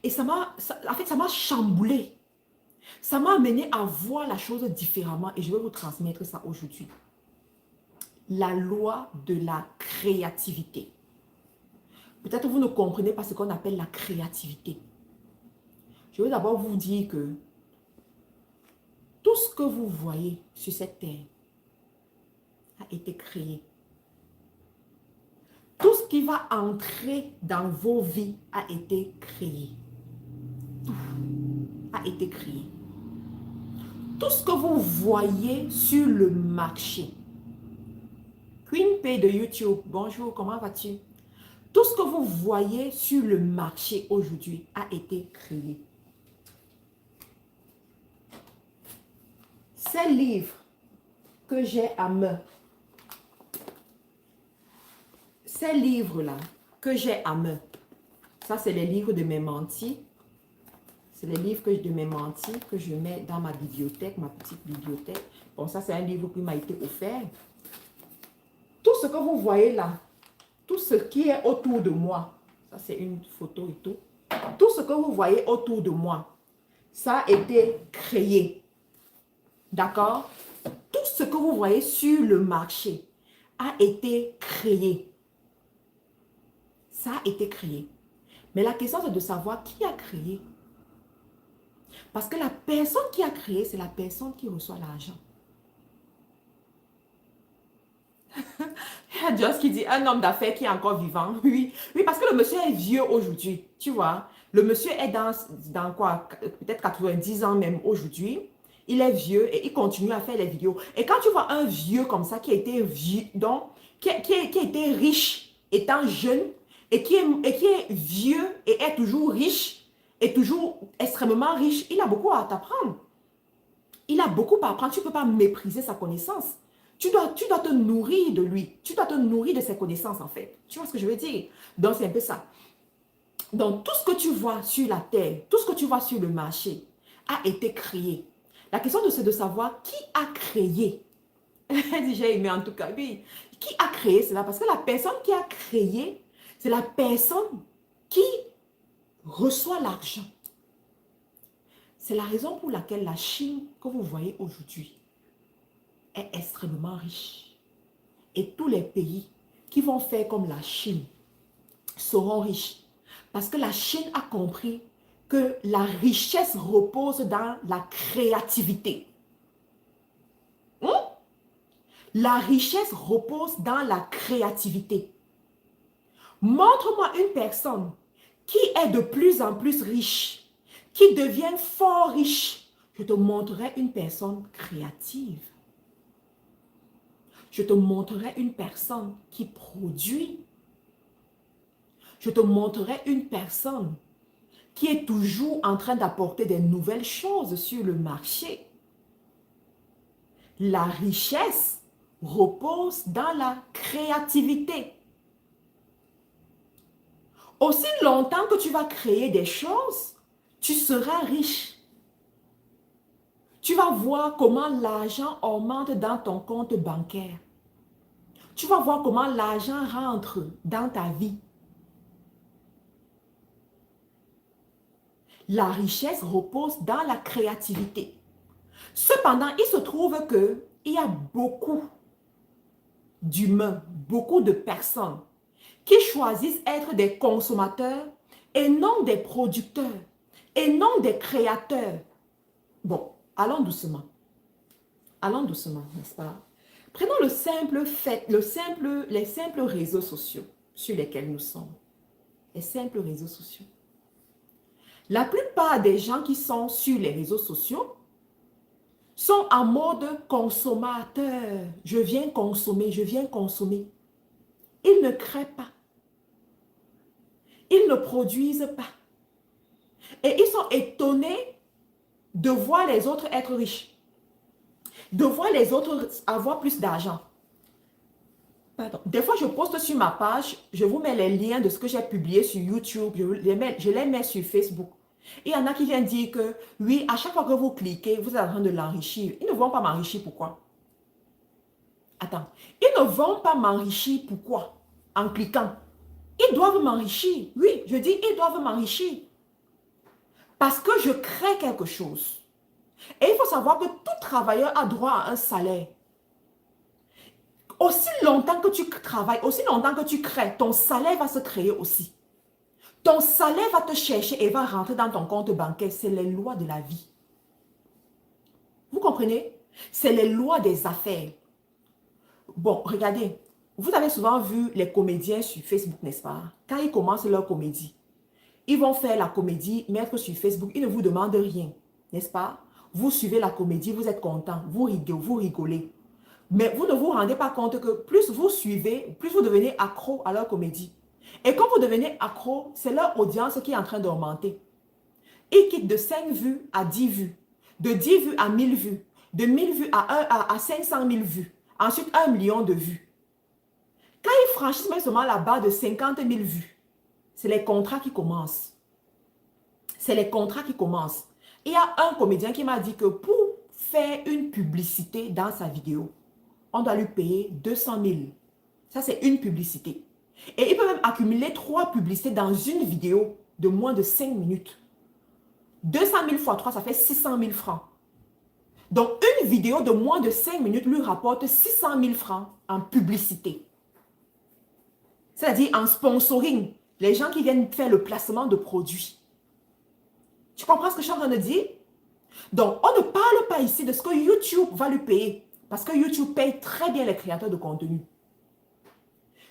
et ça m'a chamboulé. Ça m'a amené à voir la chose différemment et je vais vous transmettre ça aujourd'hui. La loi de la créativité. Peut-être vous ne comprenez pas ce qu'on appelle la créativité. Je veux d'abord vous dire que tout ce que vous voyez sur cette terre a été créé. Tout ce qui va entrer dans vos vies a été créé. Tout a été créé. Tout ce que vous voyez sur le marché. Queen P de YouTube, bonjour, comment vas-tu? Tout ce que vous voyez sur le marché aujourd'hui a été créé. Ces livres que j'ai à main, ces livres-là que j'ai à main, ça c'est les livres de mes mentis. C'est les livres de mes mentis que je mets dans ma bibliothèque, ma petite bibliothèque. Bon, ça c'est un livre qui m'a été offert. Tout ce que vous voyez là, tout ce qui est autour de moi, ça c'est une photo et tout. Tout ce que vous voyez autour de moi, ça a été créé. D'accord? Tout ce que vous voyez sur le marché a été créé. Ça a été créé. Mais la question c'est de savoir qui a créé. Parce que la personne qui a créé, c'est la personne qui reçoit l'argent. Il y a Joss qui dit un homme d'affaires qui est encore vivant. Oui, oui, parce que le monsieur est vieux aujourd'hui. Tu vois, le monsieur est dans quoi? Peut-être 90 ans même aujourd'hui. Il est vieux et il continue à faire les vidéos. Et quand tu vois un vieux comme ça qui a été vieux, donc, qui a été riche étant jeune et qui est vieux et est toujours riche et toujours extrêmement riche, il a beaucoup à t'apprendre. Il a beaucoup à apprendre. Tu ne peux pas mépriser sa connaissance. Tu dois te nourrir de lui. Tu dois te nourrir de ses connaissances, en fait. Tu vois ce que je veux dire? Donc, c'est un peu ça. Donc, tout ce que tu vois sur la terre, tout ce que tu vois sur le marché a été créé. La question, c'est de savoir qui a créé. J'ai aimé en tout cas. Oui. Qui a créé cela? Parce que la personne qui a créé, c'est la personne qui reçoit l'argent. C'est la raison pour laquelle la Chine, que vous voyez aujourd'hui, est extrêmement riche. Et tous les pays qui vont faire comme la Chine seront riches. Parce que la Chine a compris que la richesse repose dans la créativité. La richesse repose dans la créativité. Montre-moi une personne qui est de plus en plus riche, qui devient fort riche. Je te montrerai une personne créative. Je te montrerai une personne qui produit. Je te montrerai une personne qui est toujours en train d'apporter des nouvelles choses sur le marché. La richesse repose dans la créativité. Aussi longtemps que tu vas créer des choses, tu seras riche. Tu vas voir comment l'argent augmente dans ton compte bancaire. Tu vas voir comment l'argent rentre dans ta vie. La richesse repose dans la créativité. Cependant, il se trouve qu'il y a beaucoup d'humains, beaucoup de personnes qui choisissent être des consommateurs et non des producteurs et non des créateurs. Bon, allons doucement. Allons doucement, n'est-ce pas? Prenons le simple fait, les simples réseaux sociaux sur lesquels nous sommes. Les simples réseaux sociaux. La plupart des gens qui sont sur les réseaux sociaux sont en mode consommateur. Je viens consommer, je viens consommer. Ils ne créent pas. Ils ne produisent pas. Et ils sont étonnés de voir les autres être riches. De voir les autres avoir plus d'argent. Des fois, je poste sur ma page, je vous mets les liens de ce que j'ai publié sur YouTube, je les mets sur Facebook. Et il y en a qui viennent dire que, oui, à chaque fois que vous cliquez, vous êtes en train de l'enrichir. Ils ne vont pas m'enrichir, pourquoi? Attends, ils ne vont pas m'enrichir, pourquoi? En cliquant. Ils doivent m'enrichir. Oui, je dis, ils doivent m'enrichir. Parce que je crée quelque chose. Et il faut savoir que tout travailleur a droit à un salaire. Aussi longtemps que tu travailles, aussi longtemps que tu crées, ton salaire va se créer aussi. Ton salaire va te chercher et va rentrer dans ton compte bancaire. C'est les lois de la vie. Vous comprenez? C'est les lois des affaires. Bon, regardez. Vous avez souvent vu les comédiens sur Facebook, n'est-ce pas? Quand ils commencent leur comédie, ils vont faire la comédie, mettre sur Facebook. Ils ne vous demandent rien, n'est-ce pas? Vous suivez la comédie, vous êtes content, vous rigolez. Mais vous ne vous rendez pas compte que plus vous suivez, plus vous devenez accro à leur comédie. Et quand vous devenez accro, c'est leur audience qui est en train d'augmenter. Ils quittent de 5 vues à 10 vues, de 10 vues à 1000 vues, de 1000 vues à 500 000 vues, ensuite 1 million de vues. Quand ils franchissent même seulement la barre de 50 000 vues, c'est les contrats qui commencent. C'est les contrats qui commencent. Il y a un comédien qui m'a dit que pour faire une publicité dans sa vidéo, on doit lui payer 200 000. Ça, c'est une publicité. Et il peut même accumuler 3 publicités dans une vidéo de moins de 5 minutes. 200 000 fois 3, ça fait 600 000 francs. Donc, une vidéo de moins de 5 minutes lui rapporte 600 000 francs en publicité. C'est-à-dire en sponsoring. Les gens qui viennent faire le placement de produits. Tu comprends ce que je suis en train de dire? Donc, on ne parle pas ici de ce que YouTube va lui payer. Parce que YouTube paye très bien les créateurs de contenu.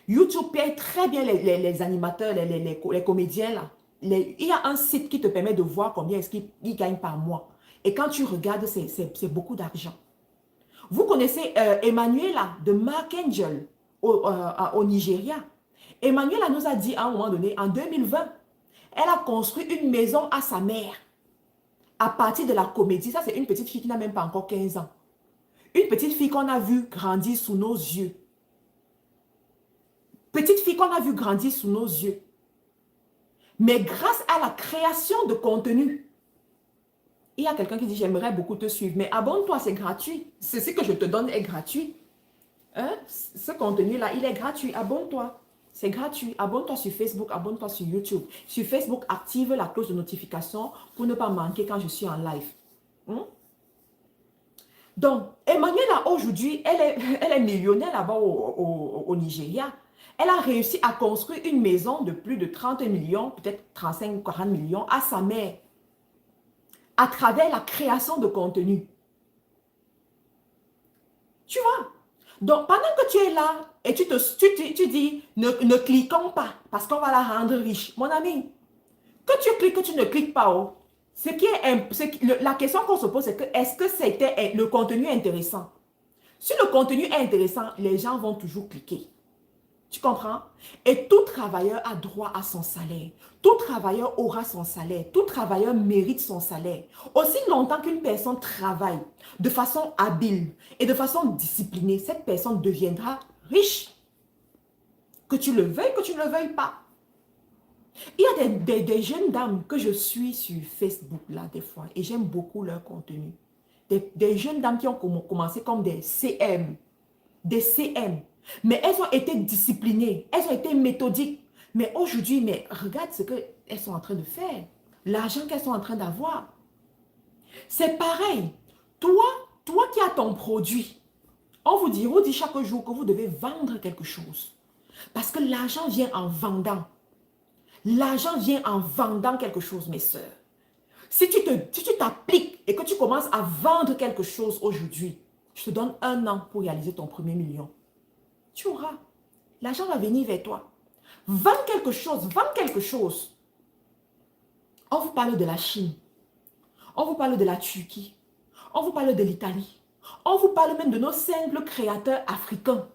YouTube paye très bien les animateurs, les comédiens. Là. Il y a un site qui te permet de voir combien est-ce qu'ils gagnent par mois. Et quand tu regardes, c'est beaucoup d'argent. Vous connaissez Emmanuela de Mark Angel au Nigeria. Emmanuela nous a dit à un moment donné, en 2020, elle a construit une maison à sa mère. À partir de la comédie, ça c'est une petite fille qui n'a même pas encore 15 ans. Une petite fille qu'on a vue grandir sous nos yeux. Petite fille qu'on a vue grandir sous nos yeux. Mais grâce à la création de contenu, il y a quelqu'un qui dit, j'aimerais beaucoup te suivre, mais abonne-toi, c'est gratuit. Ceci que je te donne est gratuit. Hein? Ce contenu-là, il est gratuit, abonne-toi. C'est gratuit. Abonne-toi sur Facebook, abonne-toi sur YouTube. Sur Facebook, active la cloche de notification pour ne pas manquer quand je suis en live. Donc, Emmanuela, aujourd'hui, elle est millionnaire là-bas au Nigeria. Elle a réussi à construire une maison de plus de 30 millions, peut-être 35, 40 millions à sa mère. À travers la création de contenu. Tu vois? Donc, pendant que tu es là et tu dis, ne cliquons pas parce qu'on va la rendre riche. Mon ami, que tu cliques, que tu ne cliques pas, oh, la question qu'on se pose, c'est que est-ce que c'était le contenu intéressant? Si le contenu est intéressant, les gens vont toujours cliquer. Tu comprends? Et tout travailleur a droit à son salaire. Tout travailleur aura son salaire. Tout travailleur mérite son salaire. Aussi longtemps qu'une personne travaille de façon habile et de façon disciplinée, cette personne deviendra riche. Que tu le veuilles, que tu ne le veuilles pas. Il y a des jeunes dames que je suis sur Facebook là des fois et j'aime beaucoup leur contenu. Des jeunes dames qui ont commencé comme des CM. Des CM. Mais elles ont été disciplinées, elles ont été méthodiques. Mais aujourd'hui, mais regarde ce qu'elles sont en train de faire. L'argent qu'elles sont en train d'avoir. C'est pareil. Toi qui as ton produit, on vous dit chaque jour que vous devez vendre quelque chose. Parce que l'argent vient en vendant. L'argent vient en vendant quelque chose, mes sœurs. Si tu t'appliques et que tu commences à vendre quelque chose aujourd'hui, Je te donne 1 an pour réaliser ton premier million. Tu auras. L'argent va venir vers toi. Vends quelque chose, vends quelque chose. On vous parle de la Chine. On vous parle de la Turquie. On vous parle de l'Italie. On vous parle même de nos simples créateurs africains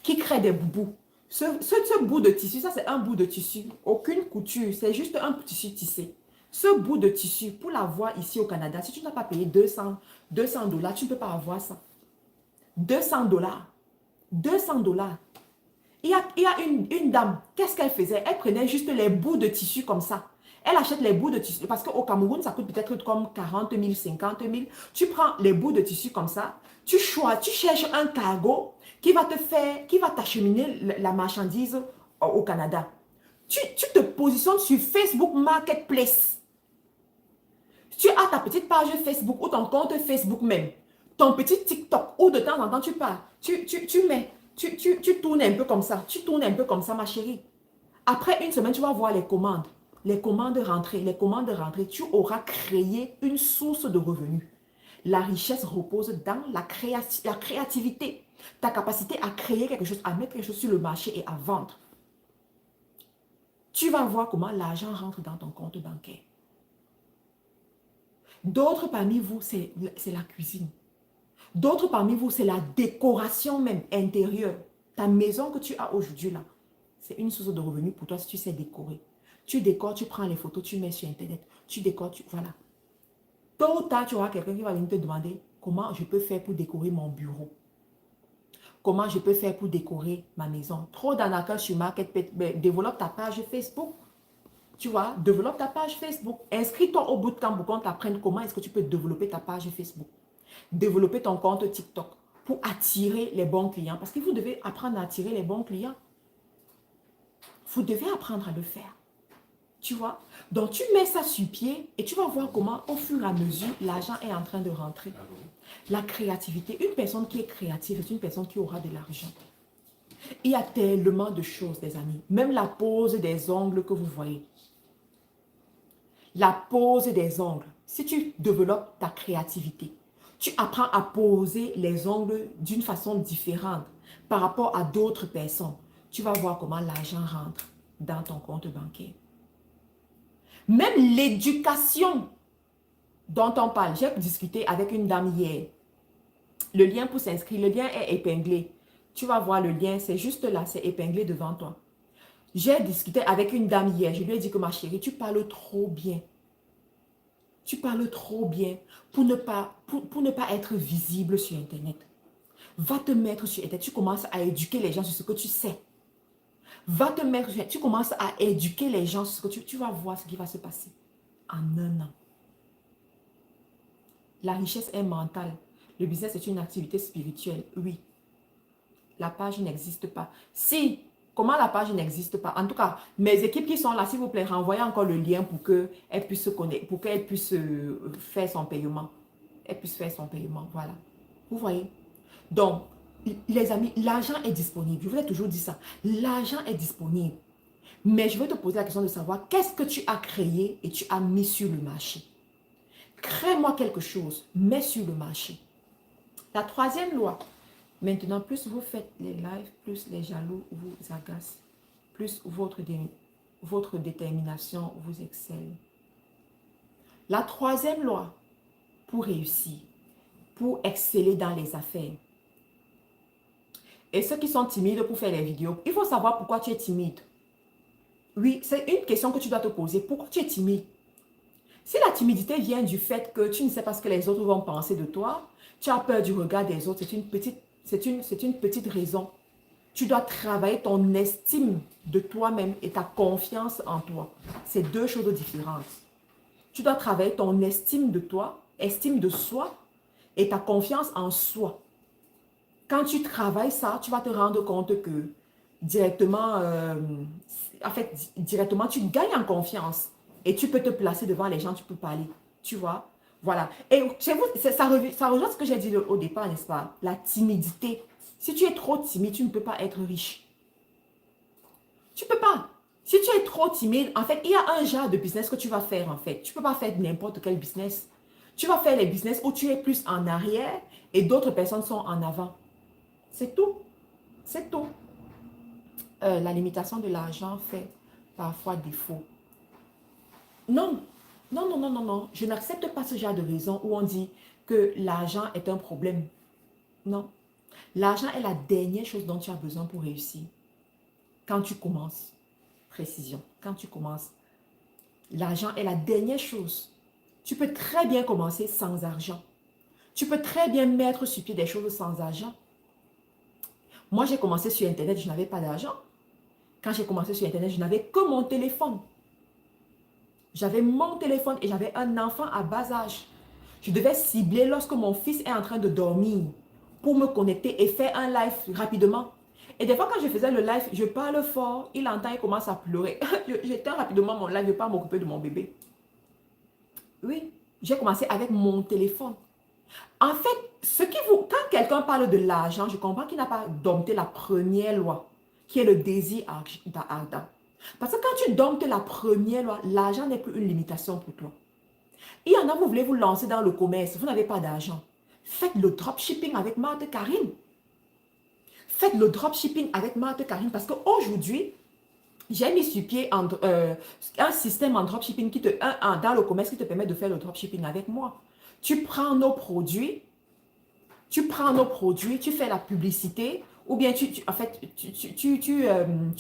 qui créent des boubous. Ce bout de tissu, ça c'est un bout de tissu. Aucune couture, c'est juste un tissu tissé. Ce bout de tissu, pour l'avoir ici au Canada, si tu n'as pas payé 200 $, tu ne peux pas avoir ça. 200 $. 200 $. Il y a une dame, qu'est-ce qu'elle faisait? Elle prenait juste les bouts de tissu comme ça. Elle achète les bouts de tissu, parce qu'au Cameroun, ça coûte peut-être comme 40 000, 50 000. Tu prends les bouts de tissu comme ça, tu cherches un cargo qui va t'acheminer la marchandise au Canada. Tu te positionnes sur Facebook Marketplace. Tu as ta petite page Facebook ou ton compte Facebook même, ton petit TikTok, où de temps en temps tu parles, tu tournes un peu comme ça, ma chérie. Après une semaine, tu vas voir les commandes rentrer. Tu auras créé une source de revenus. La richesse repose dans la créativité, ta capacité à créer quelque chose, à mettre quelque chose sur le marché et à vendre. Tu vas voir comment l'argent rentre dans ton compte bancaire. D'autres parmi vous, c'est la cuisine. D'autres parmi vous, c'est la décoration même intérieure. Ta maison que tu as aujourd'hui là, c'est une source de revenus pour toi si tu sais décorer. Tu décores, tu prends les photos, tu mets sur Internet. Tu décores, voilà. Tôt ou tard, tu auras quelqu'un qui va venir te demander comment je peux faire pour décorer mon bureau. Comment je peux faire pour décorer ma maison. Trop d'arnaqueurs sur Marketplace. Développe ta page Facebook. Tu vois, développe ta page Facebook. Inscris-toi au bootcamp pour qu'on t'apprenne comment est-ce que tu peux développer ta page Facebook. Développer ton compte TikTok pour attirer les bons clients. Parce que vous devez apprendre à attirer les bons clients. Vous devez apprendre à le faire. Tu vois? Donc, tu mets ça sur pied et tu vas voir comment, au fur et à mesure, l'argent est en train de rentrer. La créativité. Une personne qui est créative est une personne qui aura de l'argent. Il y a tellement de choses, les amis. Même la pose des ongles que vous voyez. La pose des ongles. Si tu développes ta créativité, tu apprends à poser les ongles d'une façon différente par rapport à d'autres personnes. Tu vas voir comment l'argent rentre dans ton compte bancaire. Même l'éducation dont on parle. J'ai discuté avec une dame hier. Le lien pour s'inscrire, le lien est épinglé. Tu vas voir le lien, c'est juste là, c'est épinglé devant toi. J'ai discuté avec une dame hier. Je lui ai dit que ma chérie, tu parles trop bien. Tu parles trop bien pour ne pas être visible sur Internet. Va te mettre sur Internet. Tu commences à éduquer les gens sur ce que tu sais. Va te mettre sur Internet. Tu commences à éduquer les gens sur ce que tu vas voir ce qui va se passer en 1 an. La richesse est mentale. Le business est une activité spirituelle. Oui. La page n'existe pas. Si, comment la page n'existe pas? En tout cas, mes équipes qui sont là, s'il vous plaît, renvoyez encore le lien pour qu'elle puisse se connecter, pour qu'elle puisse faire son paiement. Elle puisse faire son paiement, voilà. Vous voyez? Donc, les amis, l'argent est disponible. Je vous ai toujours dit ça. L'argent est disponible. Mais je vais te poser la question de savoir qu'est-ce que tu as créé et tu as mis sur le marché. Crée-moi quelque chose, mets sur le marché. La troisième loi. Maintenant, plus vous faites les lives, plus les jaloux vous agacent, plus votre détermination vous excelle. La troisième loi pour réussir, pour exceller dans les affaires. Et ceux qui sont timides pour faire les vidéos, il faut savoir pourquoi tu es timide. Oui, c'est une question que tu dois te poser. Pourquoi tu es timide? Si la timidité vient du fait que tu ne sais pas ce que les autres vont penser de toi, tu as peur du regard des autres, c'est une petite raison. Tu dois travailler ton estime de toi-même et ta confiance en toi. C'est deux choses différentes. Tu dois travailler ton estime de toi, estime de soi et ta confiance en soi. Quand tu travailles ça, tu vas te rendre compte que directement, directement, tu gagnes en confiance. Et tu peux te placer devant les gens, tu peux parler. Tu vois? Voilà. Et chez vous, ça rejoint ce que j'ai dit au départ, n'est-ce pas? La timidité. Si tu es trop timide, tu ne peux pas être riche. Tu ne peux pas. Si tu es trop timide, en fait, il y a un genre de business que tu vas faire, en fait. Tu ne peux pas faire n'importe quel business. Tu vas faire les business où tu es plus en arrière et d'autres personnes sont en avant. C'est tout. C'est tout. La limitation de l'argent fait parfois défaut. Non, non, non, non, non, non. Je n'accepte pas ce genre de raison où on dit que l'argent est un problème. Non. L'argent est la dernière chose dont tu as besoin pour réussir. Quand tu commences, précision, quand tu commences, l'argent est la dernière chose. Tu peux très bien commencer sans argent. Tu peux très bien mettre sur pied des choses sans argent. Moi, j'ai commencé sur Internet, je n'avais pas d'argent. Quand j'ai commencé sur Internet, je n'avais que mon téléphone. J'avais mon téléphone et j'avais un enfant à bas âge. Je devais cibler lorsque mon fils est en train de dormir pour me connecter et faire un live rapidement. Et des fois, quand je faisais le live, je parle fort, il entend, il commence à pleurer. J'éteins rapidement mon live, je ne vais pas m'occuper de mon bébé. Oui, j'ai commencé avec mon téléphone. En fait, quand quelqu'un parle de l'argent, je comprends qu'il n'a pas dompté la première loi, qui est le désir ardent. Parce que quand tu domptes la première loi, l'argent n'est plus une limitation pour toi. Il y en a, vous voulez vous lancer dans le commerce, vous n'avez pas d'argent. Faites le dropshipping avec Marthe Karine. Faites le dropshipping avec Marthe Karine parce qu'aujourd'hui, j'ai mis sur pied un système en dropshipping dans le commerce qui te permet de faire le dropshipping avec moi. Tu prends nos produits, tu fais la publicité ou bien tu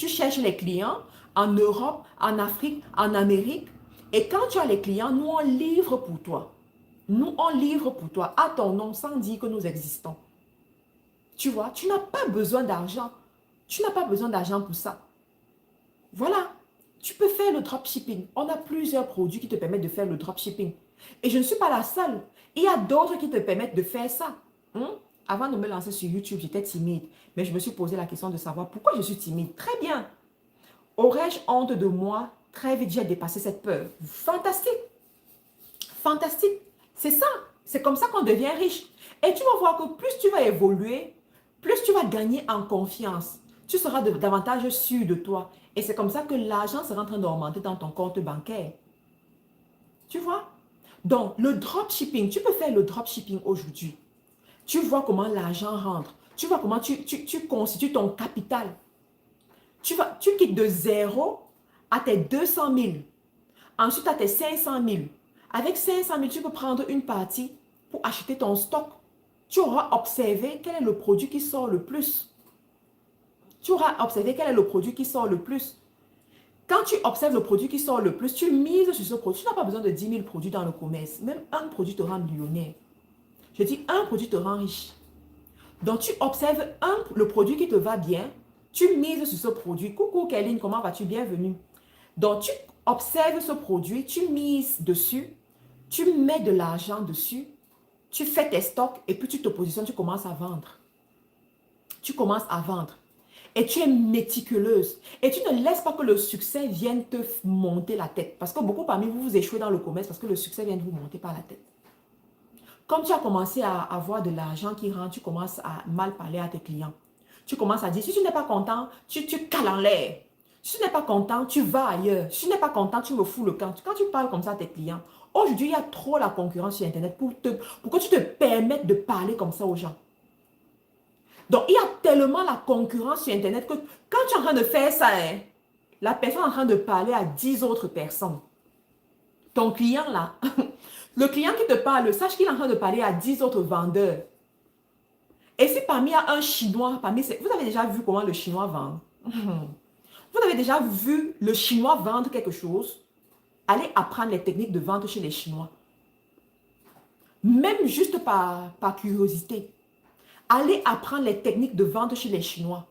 cherches les clients en Europe, en Afrique, en Amérique. Et quand tu as les clients, nous on livre pour toi. Nous on livre pour toi à ton nom sans dire que nous existons. Tu vois, tu n'as pas besoin d'argent. Tu n'as pas besoin d'argent pour ça. Voilà, tu peux faire le dropshipping. On a plusieurs produits qui te permettent de faire le dropshipping. Et je ne suis pas la seule. Il y a d'autres qui te permettent de faire ça. Avant de me lancer sur YouTube, j'étais timide. Mais je me suis posé la question de savoir pourquoi je suis timide. Très bien. Aurais-je honte de moi? Très vite, j'ai dépassé cette peur. Fantastique. Fantastique. C'est ça. C'est comme ça qu'on devient riche. Et tu vas voir que plus tu vas évoluer, plus tu vas gagner en confiance. Tu seras davantage sûr de toi. Et c'est comme ça que l'argent sera en train d'augmenter dans ton compte bancaire. Tu vois? Donc, le dropshipping, tu peux faire le dropshipping aujourd'hui. Tu vois comment l'argent rentre. Tu vois comment tu constitues ton capital. Tu quittes de 0 à tes 200 000. Ensuite, à tes 500 000. Avec 500 000, tu peux prendre une partie pour acheter ton stock. Tu auras observé quel est le produit qui sort le plus. Tu auras observé quel est le produit qui sort le plus. Quand tu observes le produit qui sort le plus, tu mises sur ce produit. Tu n'as pas besoin de 10 000 produits dans le commerce. Même un produit te rend millionnaire. Je dis un produit te rend riche. Donc, tu observes le produit qui te va bien. Tu mises sur ce produit. Coucou Kéline, comment vas-tu? Bienvenue. Donc, tu observes ce produit, tu mises dessus, tu mets de l'argent dessus, tu fais tes stocks et puis tu te positionnes, tu commences à vendre. Tu commences à vendre. Et tu es méticuleuse. Et tu ne laisses pas que le succès vienne te monter la tête. Parce que beaucoup parmi vous, vous échouez dans le commerce parce que le succès vient de vous monter par la tête. Comme tu as commencé à avoir de l'argent qui rentre, tu commences à mal parler à tes clients. Tu commences à dire, si tu n'es pas content, tu cales en l'air. Si tu n'es pas content, tu vas ailleurs. Si tu n'es pas content, tu me fous le camp. Quand tu parles comme ça à tes clients, aujourd'hui, il y a trop la concurrence sur Internet pour que tu te permettes de parler comme ça aux gens. Donc, il y a tellement la concurrence sur Internet que quand tu es en train de faire ça, la personne est en train de parler à 10 autres personnes. Ton client là, le client qui te parle, sache qu'il est en train de parler à 10 autres vendeurs. Et si parmi il y a un Chinois, vous avez déjà vu comment le Chinois vend? Vous avez déjà vu le Chinois vendre quelque chose? Allez apprendre les techniques de vente chez les Chinois. Même juste par curiosité. Allez apprendre les techniques de vente chez les Chinois.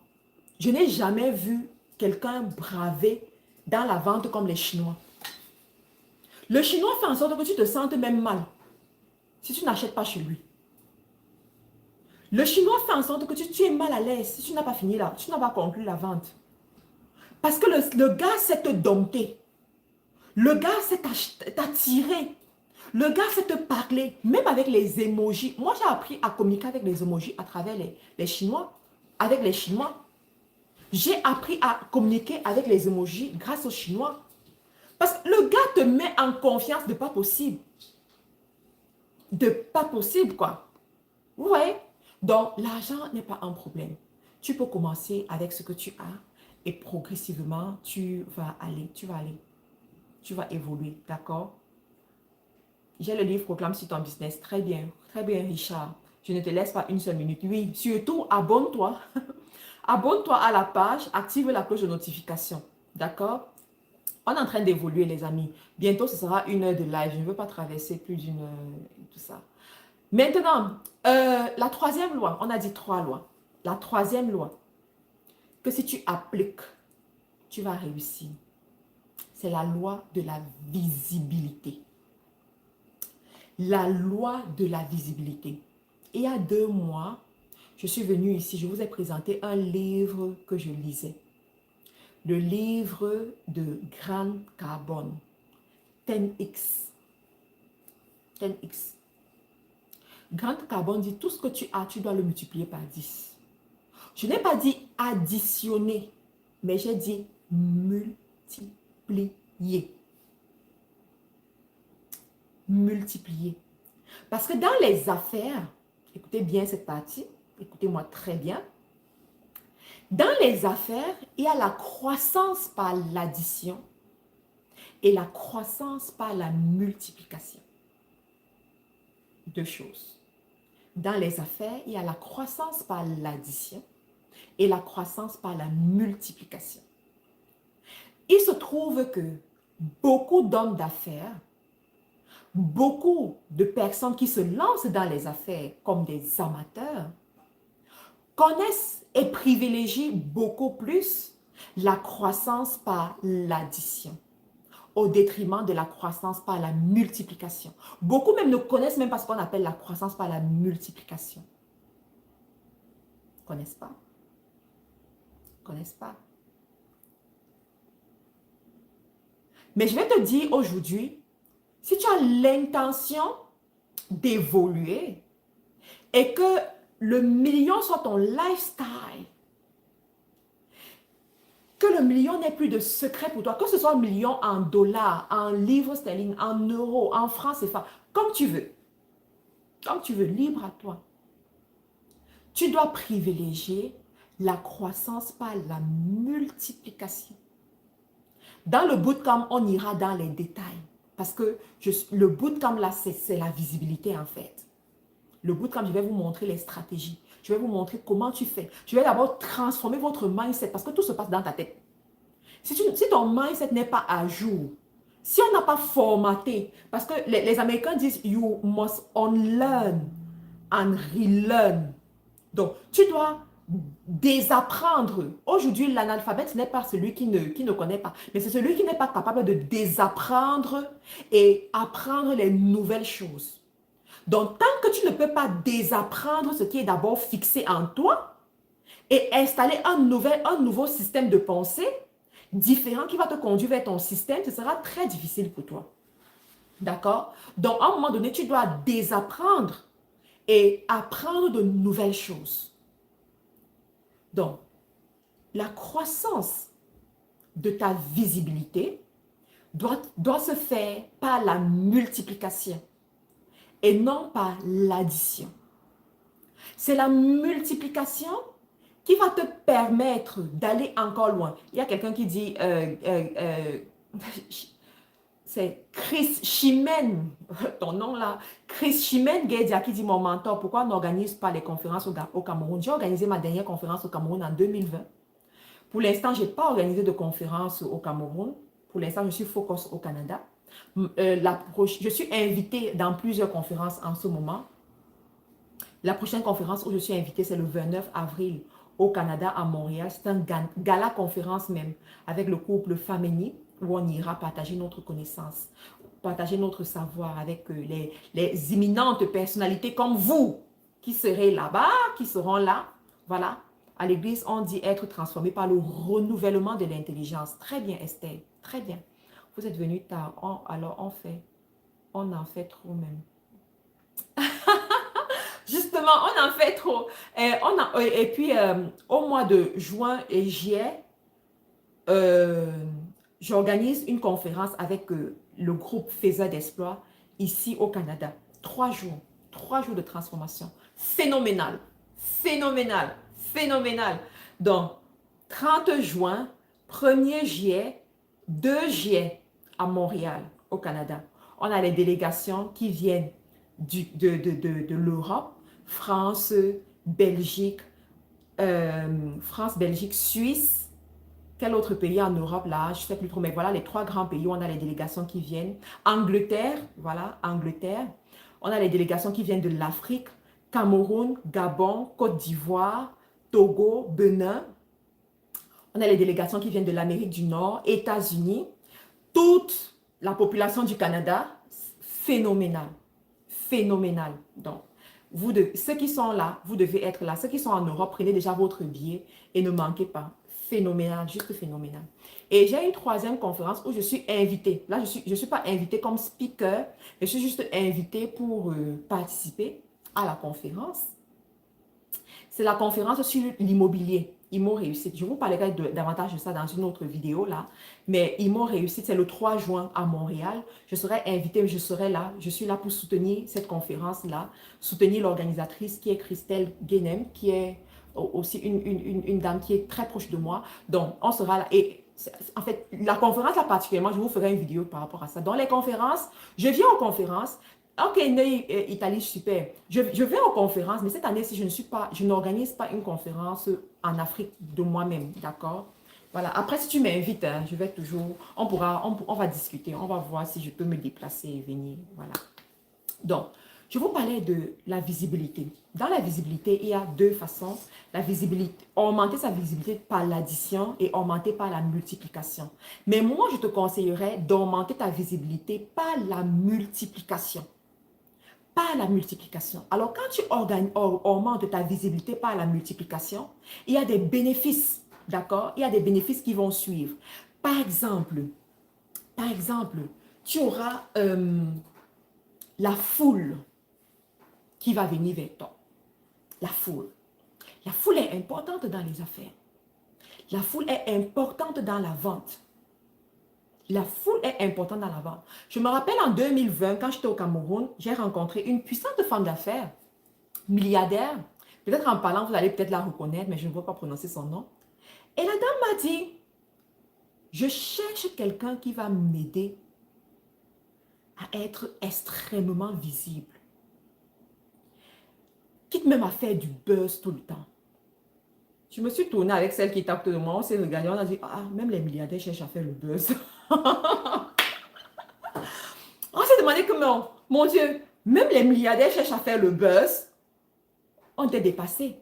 Je n'ai jamais vu quelqu'un braver dans la vente comme les Chinois. Le Chinois fait en sorte que tu te sentes même mal si tu n'achètes pas chez lui. Le Chinois fait en sorte que tu es mal à l'aise si tu n'as pas fini là, tu n'as pas conclu la vente. Parce que le gars sait te dompter. Le gars sait t'attirer. Le gars sait te parler, même avec les emojis. Moi, j'ai appris à communiquer avec les emojis à travers les Chinois. Avec les Chinois. J'ai appris à communiquer avec les emojis grâce aux Chinois. Parce que le gars te met en confiance de pas possible. de pas possible, quoi. Vous voyez? Donc, l'argent n'est pas un problème. Tu peux commencer avec ce que tu as et progressivement, tu vas évoluer, d'accord? J'ai le livre Proclame sur ton business. Très bien, Richard. Je ne te laisse pas une seule minute. Oui, surtout, abonne-toi. Abonne-toi à la page, active la cloche de notification, d'accord? On est en train d'évoluer, les amis. Bientôt, ce sera 1 heure de live. Je ne veux pas traverser plus d'une heure et tout ça. Maintenant, la troisième loi, on a dit 3 lois. La troisième loi, que si tu appliques, tu vas réussir. C'est la loi de la visibilité. La loi de la visibilité. Il y a 2 mois, je suis venue ici, je vous ai présenté un livre que je lisais. Le livre de Grant Cardone, 10X. 10X. Grant Cardone dit, tout ce que tu as, tu dois le multiplier par 10. Je n'ai pas dit additionner, mais j'ai dit multiplier. Multiplier. Parce que dans les affaires, écoutez bien cette partie, écoutez-moi très bien. Dans les affaires, il y a la croissance par l'addition et la croissance par la multiplication. 2 choses. Dans les affaires, il y a la croissance par l'addition et la croissance par la multiplication. Il se trouve que beaucoup d'hommes d'affaires, beaucoup de personnes qui se lancent dans les affaires comme des amateurs, connaissent et privilégient beaucoup plus la croissance par l'addition au détriment de la croissance par la multiplication. Beaucoup même ne connaissent même pas ce qu'on appelle la croissance par la multiplication. Ils ne connaissent pas. Ils ne connaissent pas. Mais je vais te dire aujourd'hui, si tu as l'intention d'évoluer et que le million soit ton lifestyle, que le million n'ait plus de secret pour toi, que ce soit un million en dollars, en livres sterling, en euros, en francs CFA, comme tu veux. Comme tu veux, libre à toi. Tu dois privilégier la croissance par la multiplication. Dans le bootcamp, on ira dans les détails. Parce que le bootcamp, là, c'est la visibilité, en fait. Le bootcamp, je vais vous montrer les stratégies. Je vais vous montrer comment tu fais. Je vais d'abord transformer votre mindset parce que tout se passe dans ta tête. Si ton mindset n'est pas à jour, si on n'a pas formaté, parce que les Américains disent « you must unlearn and relearn ». Donc, tu dois désapprendre. Aujourd'hui, l'analphabète, ce n'est pas celui qui ne connaît pas, mais c'est celui qui n'est pas capable de désapprendre et apprendre les nouvelles choses. Donc, tant que tu ne peux pas désapprendre ce qui est d'abord fixé en toi et installer un nouveau système de pensée différent qui va te conduire vers ton système, ce sera très difficile pour toi. D'accord? Donc, à un moment donné, tu dois désapprendre et apprendre de nouvelles choses. Donc, la croissance de ta visibilité doit se faire par la multiplication et non par l'addition. C'est la multiplication qui va te permettre d'aller encore loin. Il y a quelqu'un qui dit, c'est Chris Chimène, ton nom là, Chris Chimène Guédia qui dit, mon mentor, pourquoi on n'organise pas les conférences au Cameroun? J'ai organisé ma dernière conférence au Cameroun en 2020. Pour l'instant, je n'ai pas organisé de conférence au Cameroun. Pour l'instant, je suis focus au Canada. Je suis invitée dans plusieurs conférences en ce moment. La prochaine conférence où je suis invitée, c'est le 29 avril au Canada, à Montréal. C'est un gala conférence même avec le couple Fameni où on ira partager notre connaissance, partager notre savoir avec les imminentes personnalités comme vous qui serez là-bas, qui seront là. Voilà. À l'église, on dit être transformé par le renouvellement de l'intelligence. Très bien, Estelle. Très bien. Vous êtes venu tard. Alors, on en fait trop même. Justement, on en fait trop. Et puis, au mois de juin et juillet, j'organise une conférence avec le groupe Faiseurs d'Exploit ici au Canada. 3 jours. 3 jours de transformation. Phénoménal. Phénoménal. Phénoménal. Donc, 30 juin, 1er juillet, 2 juillet à Montréal, au Canada. On a les délégations qui viennent de l'Europe, France, Belgique, Suisse. Quel autre pays en Europe là? Je ne sais plus trop, mais voilà les 3 grands pays où on a les délégations qui viennent. Angleterre, voilà, Angleterre. On a les délégations qui viennent de l'Afrique, Cameroun, Gabon, Côte d'Ivoire, Togo, Benin. On a les délégations qui viennent de l'Amérique du Nord, États-Unis. Toute la population du Canada, phénoménal. Phénoménal. Donc, ceux qui sont là, vous devez être là. Ceux qui sont en Europe, prenez déjà votre billet et ne manquez pas. Phénoménal, juste phénoménal. Et j'ai une 3e conférence où je suis invitée. Là, je ne suis pas invitée comme speaker, je suis juste invitée pour participer à la conférence. C'est la conférence sur l'immobilier. Immo Réussite. Je vous parlerai davantage de ça dans une autre vidéo là. Mais Immo Réussite, c'est le 3 juin à Montréal. Je serai invitée, je serai là. Je suis là pour soutenir cette conférence-là. Soutenir l'organisatrice qui est Christelle Guénem, qui est aussi une dame qui est très proche de moi. Donc, on sera là. Et en fait, la conférence là particulièrement, je vous ferai une vidéo par rapport à ça. Dans les conférences, je viens aux conférences. Ok, Italie, super. Je vais aux conférences, mais cette année-ci, je n'organise pas une conférence en Afrique de moi-même, d'accord? Voilà. Après, si tu m'invites, hein, je vais toujours, on va discuter, on va voir si je peux me déplacer et venir, voilà. Donc, je vous parlais de la visibilité. Dans la visibilité, il y a 2 façons. La visibilité, augmenter sa visibilité par l'addition et augmenter par la multiplication. Mais moi, je te conseillerais d'augmenter ta visibilité par la multiplication. Par la multiplication. Alors, quand tu augmentes ta visibilité par la multiplication, il y a des bénéfices, d'accord? Il y a des bénéfices qui vont suivre. Par exemple, tu auras la foule qui va venir vers toi. La foule. La foule est importante dans les affaires. La foule est importante dans la vente. La foule est importante dans la vente. Je me rappelle en 2020, quand j'étais au Cameroun, j'ai rencontré une puissante femme d'affaires, milliardaire. Peut-être en parlant, vous allez peut-être la reconnaître, mais je ne veux pas prononcer son nom. Et la dame m'a dit, je cherche quelqu'un qui va m'aider à être extrêmement visible. Quitte même à faire du buzz tout le temps. Je me suis tournée avec celle qui est à côté de moi, on s'est regardé, on a dit, ah, même les milliardaires cherchent à faire le buzz. On s'est demandé comment, mon Dieu, même les milliardaires cherchent à faire le buzz. On était dépassés.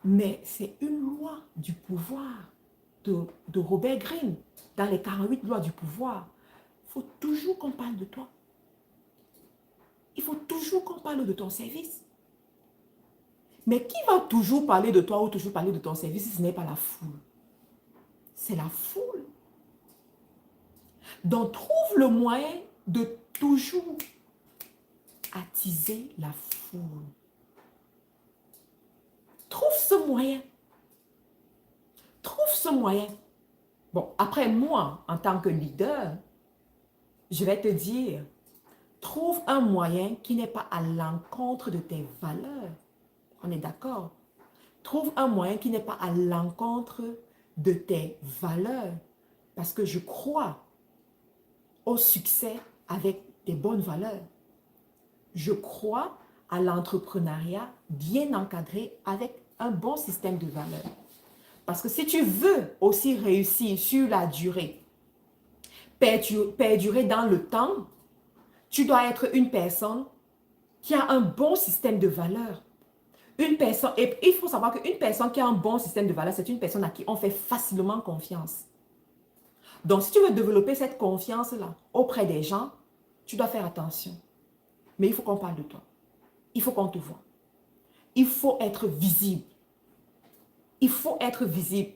Mais c'est une loi du pouvoir de Robert Greene, dans les 48 lois du pouvoir. Il faut toujours qu'on parle de toi. Il faut toujours qu'on parle de ton service. Mais qui va toujours parler de toi ou toujours parler de ton service si ce n'est pas la foule? C'est la foule. Donc, trouve le moyen de toujours attiser la foule. Trouve ce moyen. Trouve ce moyen. Bon, après moi, en tant que leader, je vais te dire, trouve un moyen qui n'est pas à l'encontre de tes valeurs. On est d'accord? Trouve un moyen qui n'est pas à l'encontre de tes valeurs. Parce que je crois au succès avec des bonnes valeurs. Je crois à l'entrepreneuriat bien encadré avec un bon système de valeurs. Parce que si tu veux aussi réussir sur la durée, perdurer dans le temps, tu dois être une personne qui a un bon système de valeurs. Une personne, et il faut savoir qu'une personne qui a un bon système de valeurs, c'est une personne à qui on fait facilement confiance. Donc, si tu veux développer cette confiance-là auprès des gens, tu dois faire attention. Mais il faut qu'on parle de toi. Il faut qu'on te voie. Il faut être visible. Il faut être visible.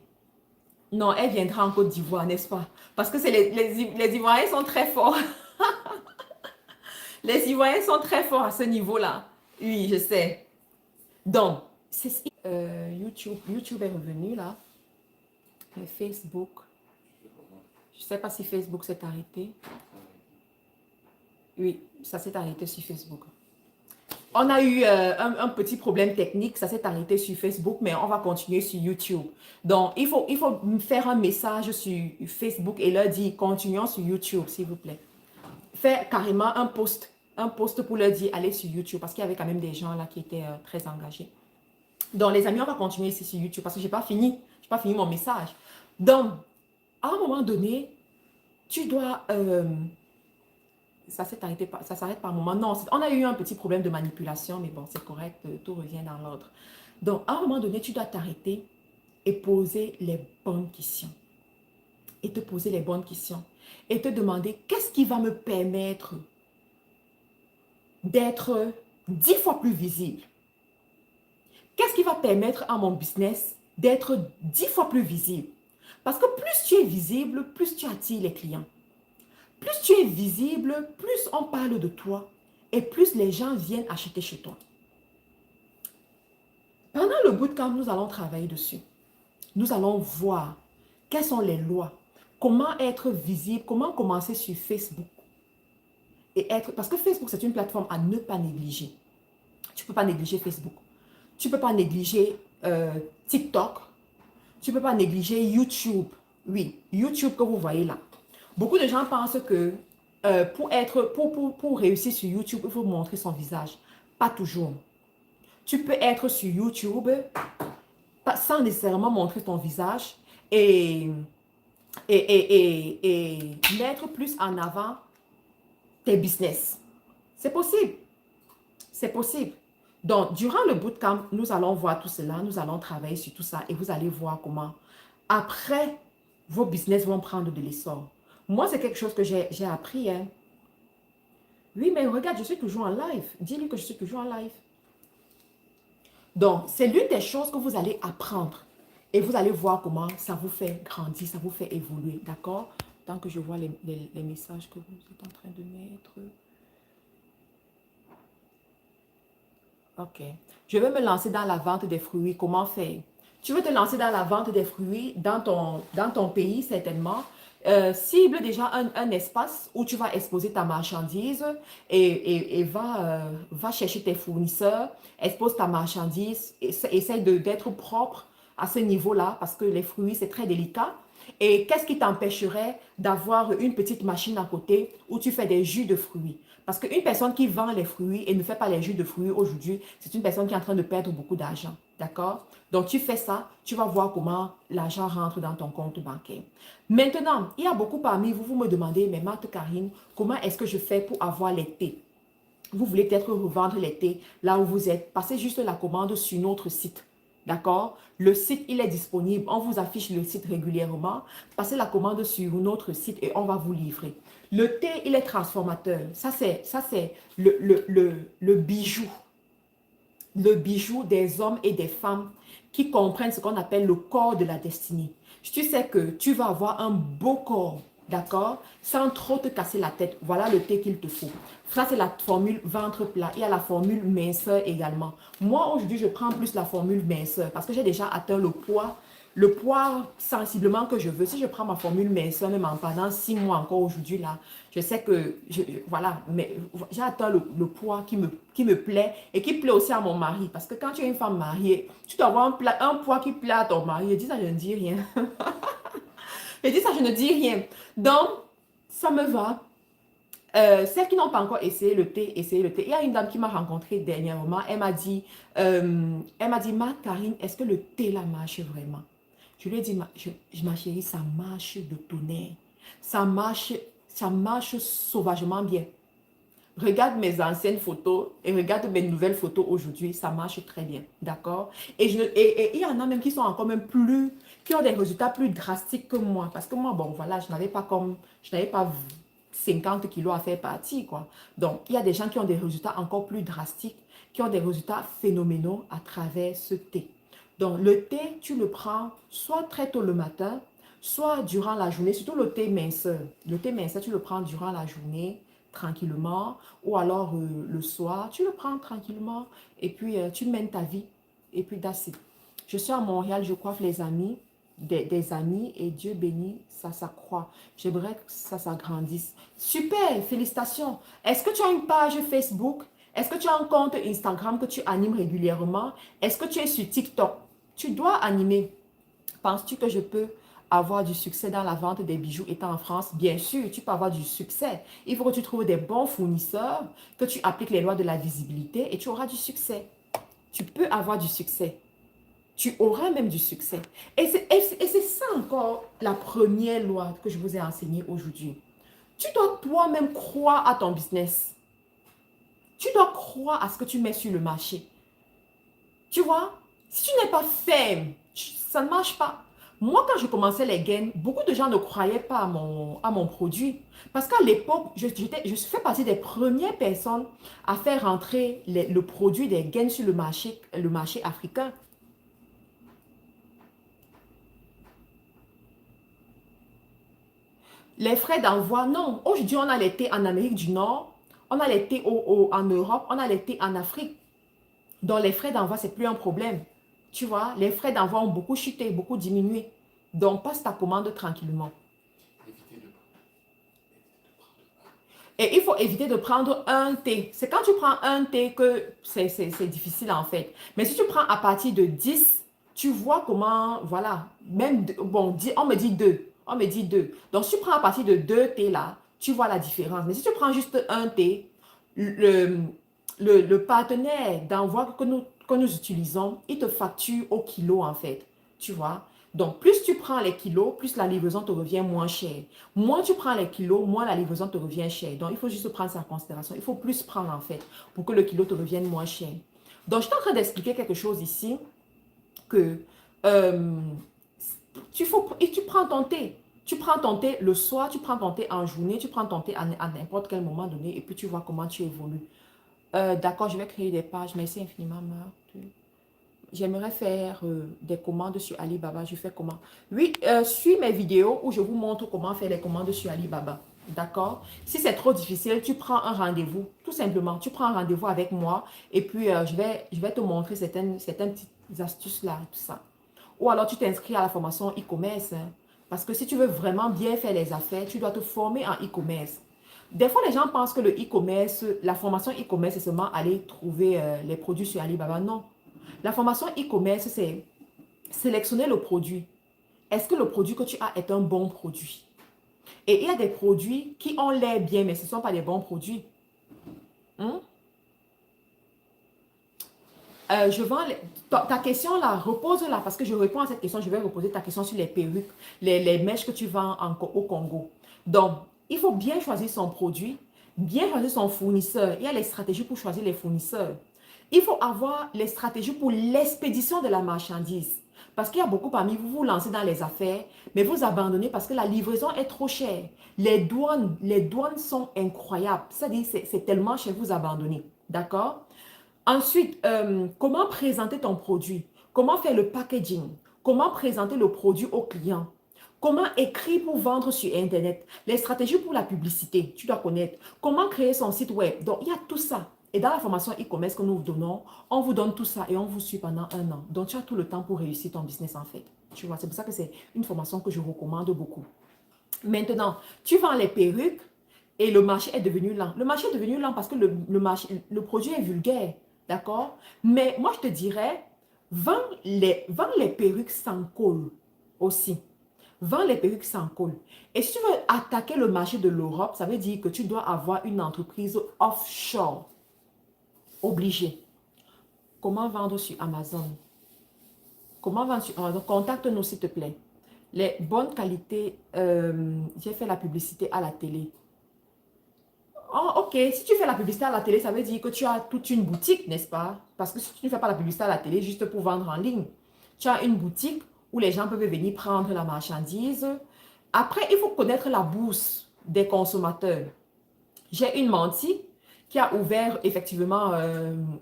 Non, elle viendra en Côte d'Ivoire, n'est-ce pas? Parce que les Ivoiriens sont très forts. Les Ivoiriens sont très forts à ce niveau-là. Oui, je sais. Donc, YouTube est revenu là. Mais Facebook, je ne sais pas si Facebook s'est arrêté. Oui, ça s'est arrêté sur Facebook. On a eu un petit problème technique, ça s'est arrêté sur Facebook, mais on va continuer sur YouTube. Donc, il faut faire un message sur Facebook et leur dire, continuons sur YouTube, s'il vous plaît. Faire carrément un post pour leur dire, allez sur YouTube, parce qu'il y avait quand même des gens là qui étaient très engagés. Donc, les amis, on va continuer ici sur YouTube, parce que je n'ai pas fini. Je n'ai pas fini mon message. Donc, à un moment donné, tu dois... ça s'est arrêté, ça s'arrête par moment. Non, on a eu un petit problème de manipulation, mais bon, c'est correct, tout revient dans l'ordre. Donc, à un moment donné, tu dois t'arrêter et poser les bonnes questions. Et te poser les bonnes questions. Et te demander, qu'est-ce qui va me permettre d'être 10 fois plus visible? Qu'est-ce qui va permettre à mon business d'être 10 fois plus visible? Parce que plus tu es visible, plus tu attires les clients. Plus tu es visible, plus on parle de toi et plus les gens viennent acheter chez toi. Pendant le bootcamp, nous allons travailler dessus. Nous allons voir quelles sont les lois, comment être visible, comment commencer sur Facebook. Parce que Facebook, c'est une plateforme à ne pas négliger. Tu ne peux pas négliger Facebook. Tu ne peux pas négliger TikTok. Tu ne peux pas négliger YouTube. Oui, YouTube que vous voyez là. Beaucoup de gens pensent que pour réussir sur YouTube, il faut montrer son visage. Pas toujours. Tu peux être sur YouTube sans nécessairement montrer ton visage et, et mettre plus en avant tes business. C'est possible. C'est possible. Donc, durant le bootcamp, nous allons voir tout cela, nous allons travailler sur tout ça et vous allez voir comment, après, vos business vont prendre de l'essor. Moi, c'est quelque chose que j'ai appris. Hein. Oui, mais regarde, je suis toujours en live. Dis-lui que je suis toujours en live. Donc, c'est l'une des choses que vous allez apprendre. Et vous allez voir comment ça vous fait grandir, ça vous fait évoluer. D'accord? Tant que je vois les messages que vous êtes en train de mettre. Ok. Je vais me lancer dans la vente des fruits. Comment faire? Tu veux te lancer dans la vente des fruits dans ton pays, certainement. Cible déjà un espace où tu vas exposer ta marchandise et va chercher tes fournisseurs, expose ta marchandise, essaye d'être propre à ce niveau-là parce que les fruits, c'est très délicat. Et qu'est-ce qui t'empêcherait d'avoir une petite machine à côté où tu fais des jus de fruits? Parce qu'une personne qui vend les fruits et ne fait pas les jus de fruits aujourd'hui, c'est une personne qui est en train de perdre beaucoup d'argent. D'accord? Donc, tu fais ça, tu vas voir comment l'argent rentre dans ton compte bancaire. Maintenant, il y a beaucoup parmi vous, vous me demandez, mais Marthe Karine, comment est-ce que je fais pour avoir les thés? Vous voulez peut-être revendre les thés là où vous êtes. Passez juste la commande sur notre site. D'accord? Le site, il est disponible. On vous affiche le site régulièrement. Passez la commande sur notre site et on va vous livrer. Le thé, il est transformateur. Ça, c'est le bijou. Le bijou des hommes et des femmes qui comprennent ce qu'on appelle le corps de la destinée. Tu sais que tu vas avoir un beau corps, d'accord, sans trop te casser la tête. Voilà le thé qu'il te faut. Ça, c'est la formule ventre plat. Il y a la formule minceur également. Moi, aujourd'hui, je prends plus la formule minceur parce que j'ai déjà atteint le poids sensiblement que je veux. Si je prends ma formule minceur, même pendant 6 mois encore aujourd'hui, là, je sais que, voilà, mais j'ai atteint le poids qui me plaît et qui plaît aussi à mon mari. Parce que quand tu es une femme mariée, tu dois avoir un poids qui plaît à ton mari. Je dis ça, je ne dis rien. Je dis ça, je ne dis rien. Donc, ça me va. Celles qui n'ont pas encore essayé le thé, essayez le thé. Il y a une dame qui m'a rencontrée dernièrement. Elle m'a dit, Ma Karine, est-ce que le thé là marche vraiment? Je lui ai dit, ma chérie, ça marche de tonnerre. Ça marche sauvagement bien. Regarde mes anciennes photos et regarde mes nouvelles photos aujourd'hui, ça marche très bien, d'accord? Et il y en a même qui sont encore même plus, qui ont des résultats plus drastiques que moi. Parce que moi, bon, voilà, je n'avais pas 50 kilos à faire partie, quoi. Donc, il y a des gens qui ont des résultats encore plus drastiques, qui ont des résultats phénoménaux à travers ce thé. Donc, le thé, tu le prends soit très tôt le matin, soit durant la journée, surtout le thé minceur. Le thé minceur, tu le prends durant la journée, tranquillement, ou alors le soir, tu le prends tranquillement, et puis tu mènes ta vie, et puis that's it. Je suis à Montréal, je coiffe les amis. des amis et Dieu bénit, ça s'accroît. J'aimerais que ça s'agrandisse. Super, félicitations. Est-ce que tu as une page Facebook? Est-ce que tu as un compte Instagram que tu animes régulièrement? Est-ce que tu es sur TikTok? Tu dois animer. Penses-tu que je peux avoir du succès dans la vente des bijoux étant en France? Bien sûr, tu peux avoir du succès. Il faut que tu trouves des bons fournisseurs, que tu appliques les lois de la visibilité et tu auras du succès. Tu peux avoir du succès. Tu auras même du succès. Et c'est ça encore la première loi que je vous ai enseignée aujourd'hui. Tu dois toi-même croire à ton business. Tu dois croire à ce que tu mets sur le marché. Tu vois, si tu n'es pas ferme, ça ne marche pas. Moi, quand je commençais les gains, beaucoup de gens ne croyaient pas à mon produit. Parce qu'à l'époque, je fais partie des premières personnes à faire rentrer le produit des gains sur le marché africain. Les frais d'envoi, non. Aujourd'hui, on a les thés en Amérique du Nord, on a les thés en Europe, on a les thés en Afrique. Donc, les frais d'envoi, c'est plus un problème. Tu vois, les frais d'envoi ont beaucoup chuté, beaucoup diminué. Donc, passe ta commande tranquillement. Et il faut éviter de prendre un thé. C'est quand tu prends un thé que c'est difficile en fait. Mais si tu prends à partir de 10, tu vois comment, voilà, même, bon, on me dit 2. On me dit 2. Donc, si tu prends à partir de 2 thés là, tu vois la différence. Mais si tu prends juste un thé, le, le partenaire d'envoi que nous utilisons, il te facture au kilo en fait. Tu vois? Donc, plus tu prends les kilos, plus la livraison te revient moins cher. Moins tu prends les kilos, moins la livraison te revient cher. Donc, il faut juste prendre ça en considération. Il faut plus prendre en fait pour que le kilo te revienne moins cher. Donc, je suis en train d'expliquer quelque chose ici que euh, et tu prends ton thé. Tu prends ton thé le soir, tu prends ton thé en journée, tu prends ton thé à n'importe quel moment donné et puis tu vois comment tu évolues. D'accord, je vais créer des pages. Merci infiniment, Marc. J'aimerais faire des commandes sur Alibaba. Je fais comment? Oui, suis mes vidéos où je vous montre comment faire les commandes sur Alibaba. D'accord? Si c'est trop difficile, tu prends un rendez-vous. Tout simplement, tu prends un rendez-vous avec moi et puis je vais te montrer certaines petites astuces là, tout ça. Ou alors tu t'inscris à la formation e-commerce. Hein. Parce que si tu veux vraiment bien faire les affaires, tu dois te former en e-commerce. Des fois, les gens pensent que le e-commerce, la formation e-commerce, c'est seulement aller trouver les produits sur Alibaba. Non. La formation e-commerce, c'est sélectionner le produit. Est-ce que le produit que tu as est un bon produit? Et il y a des produits qui ont l'air bien, mais ce ne sont pas des bons produits. Hein? Je vends ta question là, repose-la parce que je réponds à cette question. Je vais reposer ta question sur les perruques, les mèches que tu vends au Congo. Donc, il faut bien choisir son produit, bien choisir son fournisseur. Il y a les stratégies pour choisir les fournisseurs. Il faut avoir les stratégies pour l'expédition de la marchandise. Parce qu'il y a beaucoup parmi vous, vous lancez dans les affaires, mais vous abandonnez parce que la livraison est trop chère. Les douanes sont incroyables. C'est-à-dire, c'est tellement cher, vous abandonnez. D'accord? Ensuite, comment présenter ton produit? Comment faire le packaging? Comment présenter le produit au client? Comment écrire pour vendre sur Internet? Les stratégies pour la publicité, tu dois connaître. Comment créer son site web? Donc, il y a tout ça. Et dans la formation e-commerce que nous vous donnons, on vous donne tout ça et on vous suit pendant 1 an. Donc, tu as tout le temps pour réussir ton business en fait. Tu vois, c'est pour ça que c'est une formation que je recommande beaucoup. Maintenant, tu vends les perruques et le marché est devenu lent. Le marché est devenu lent parce que le produit est vulgaire. D'accord? Mais moi, je te dirais, vends les perruques sans col aussi. Vends les perruques sans col. Et si tu veux attaquer le marché de l'Europe, ça veut dire que tu dois avoir une entreprise offshore. Obligé. Comment vendre sur Amazon? Comment vendre sur Amazon? Contacte-nous s'il te plaît. Les bonnes qualités, j'ai fait la publicité à la télé. Oh, ok, si tu fais la publicité à la télé, ça veut dire que tu as toute une boutique, n'est-ce pas? Parce que si tu ne fais pas la publicité à la télé juste pour vendre en ligne, tu as une boutique où les gens peuvent venir prendre la marchandise. Après, il faut connaître la bourse des consommateurs. J'ai une mentie qui a ouvert effectivement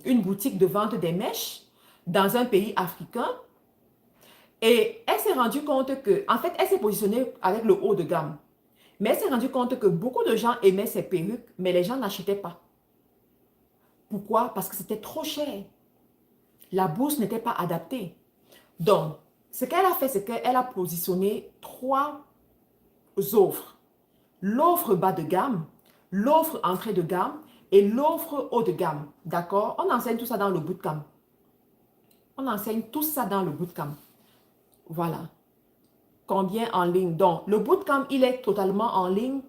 une boutique de vente des mèches dans un pays africain. Et elle s'est rendue compte que, en fait, elle s'est positionnée avec le haut de gamme. Mais elle s'est rendue compte que beaucoup de gens aimaient ses perruques, mais les gens n'achetaient pas. Pourquoi? Parce que c'était trop cher. La bourse n'était pas adaptée. Donc, Ce qu'elle a fait, c'est qu'elle a positionné 3 offres. L'offre bas de gamme, l'offre entrée de gamme et l'offre haut de gamme. D'accord? On enseigne tout ça dans le bootcamp. On enseigne tout ça dans le bootcamp. Voilà. Combien en ligne? Donc, le bootcamp, il est totalement en ligne.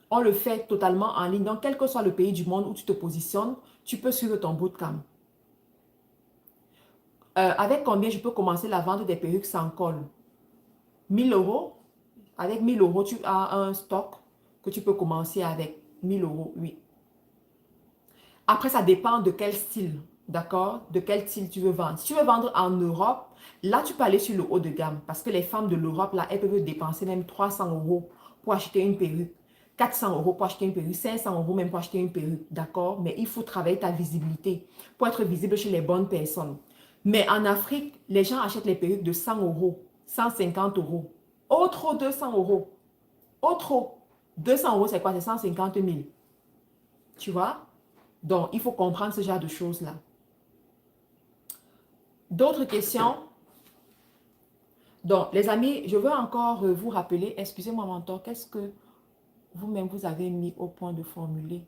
On le fait totalement en ligne. Donc, quel que soit le pays du monde où tu te positionnes, tu peux suivre ton bootcamp. Avec combien je peux commencer la vente des perruques sans col? 1000 euros. Avec 1000 euros, tu as un stock que tu peux commencer avec 1000 euros, oui. Après, ça dépend de quel style, d'accord? De quel style tu veux vendre. Si tu veux vendre en Europe, là, tu peux aller sur le haut de gamme parce que les femmes de l'Europe, là, elles peuvent dépenser même 300 euros pour acheter une perruque, 400 euros pour acheter une perruque, 500 euros même pour acheter une perruque, d'accord? Mais il faut travailler ta visibilité pour être visible chez les bonnes personnes. Mais en Afrique, les gens achètent les perruques de 100 euros, 150 euros. Autre 200 euros. Autre 200 euros, c'est quoi? C'est 150 000. Tu vois? Donc, il faut comprendre ce genre de choses-là. D'autres questions? Donc, les amis, je veux encore vous rappeler, excusez-moi, mentor, qu'est-ce que vous-même vous avez mis au point de formuler?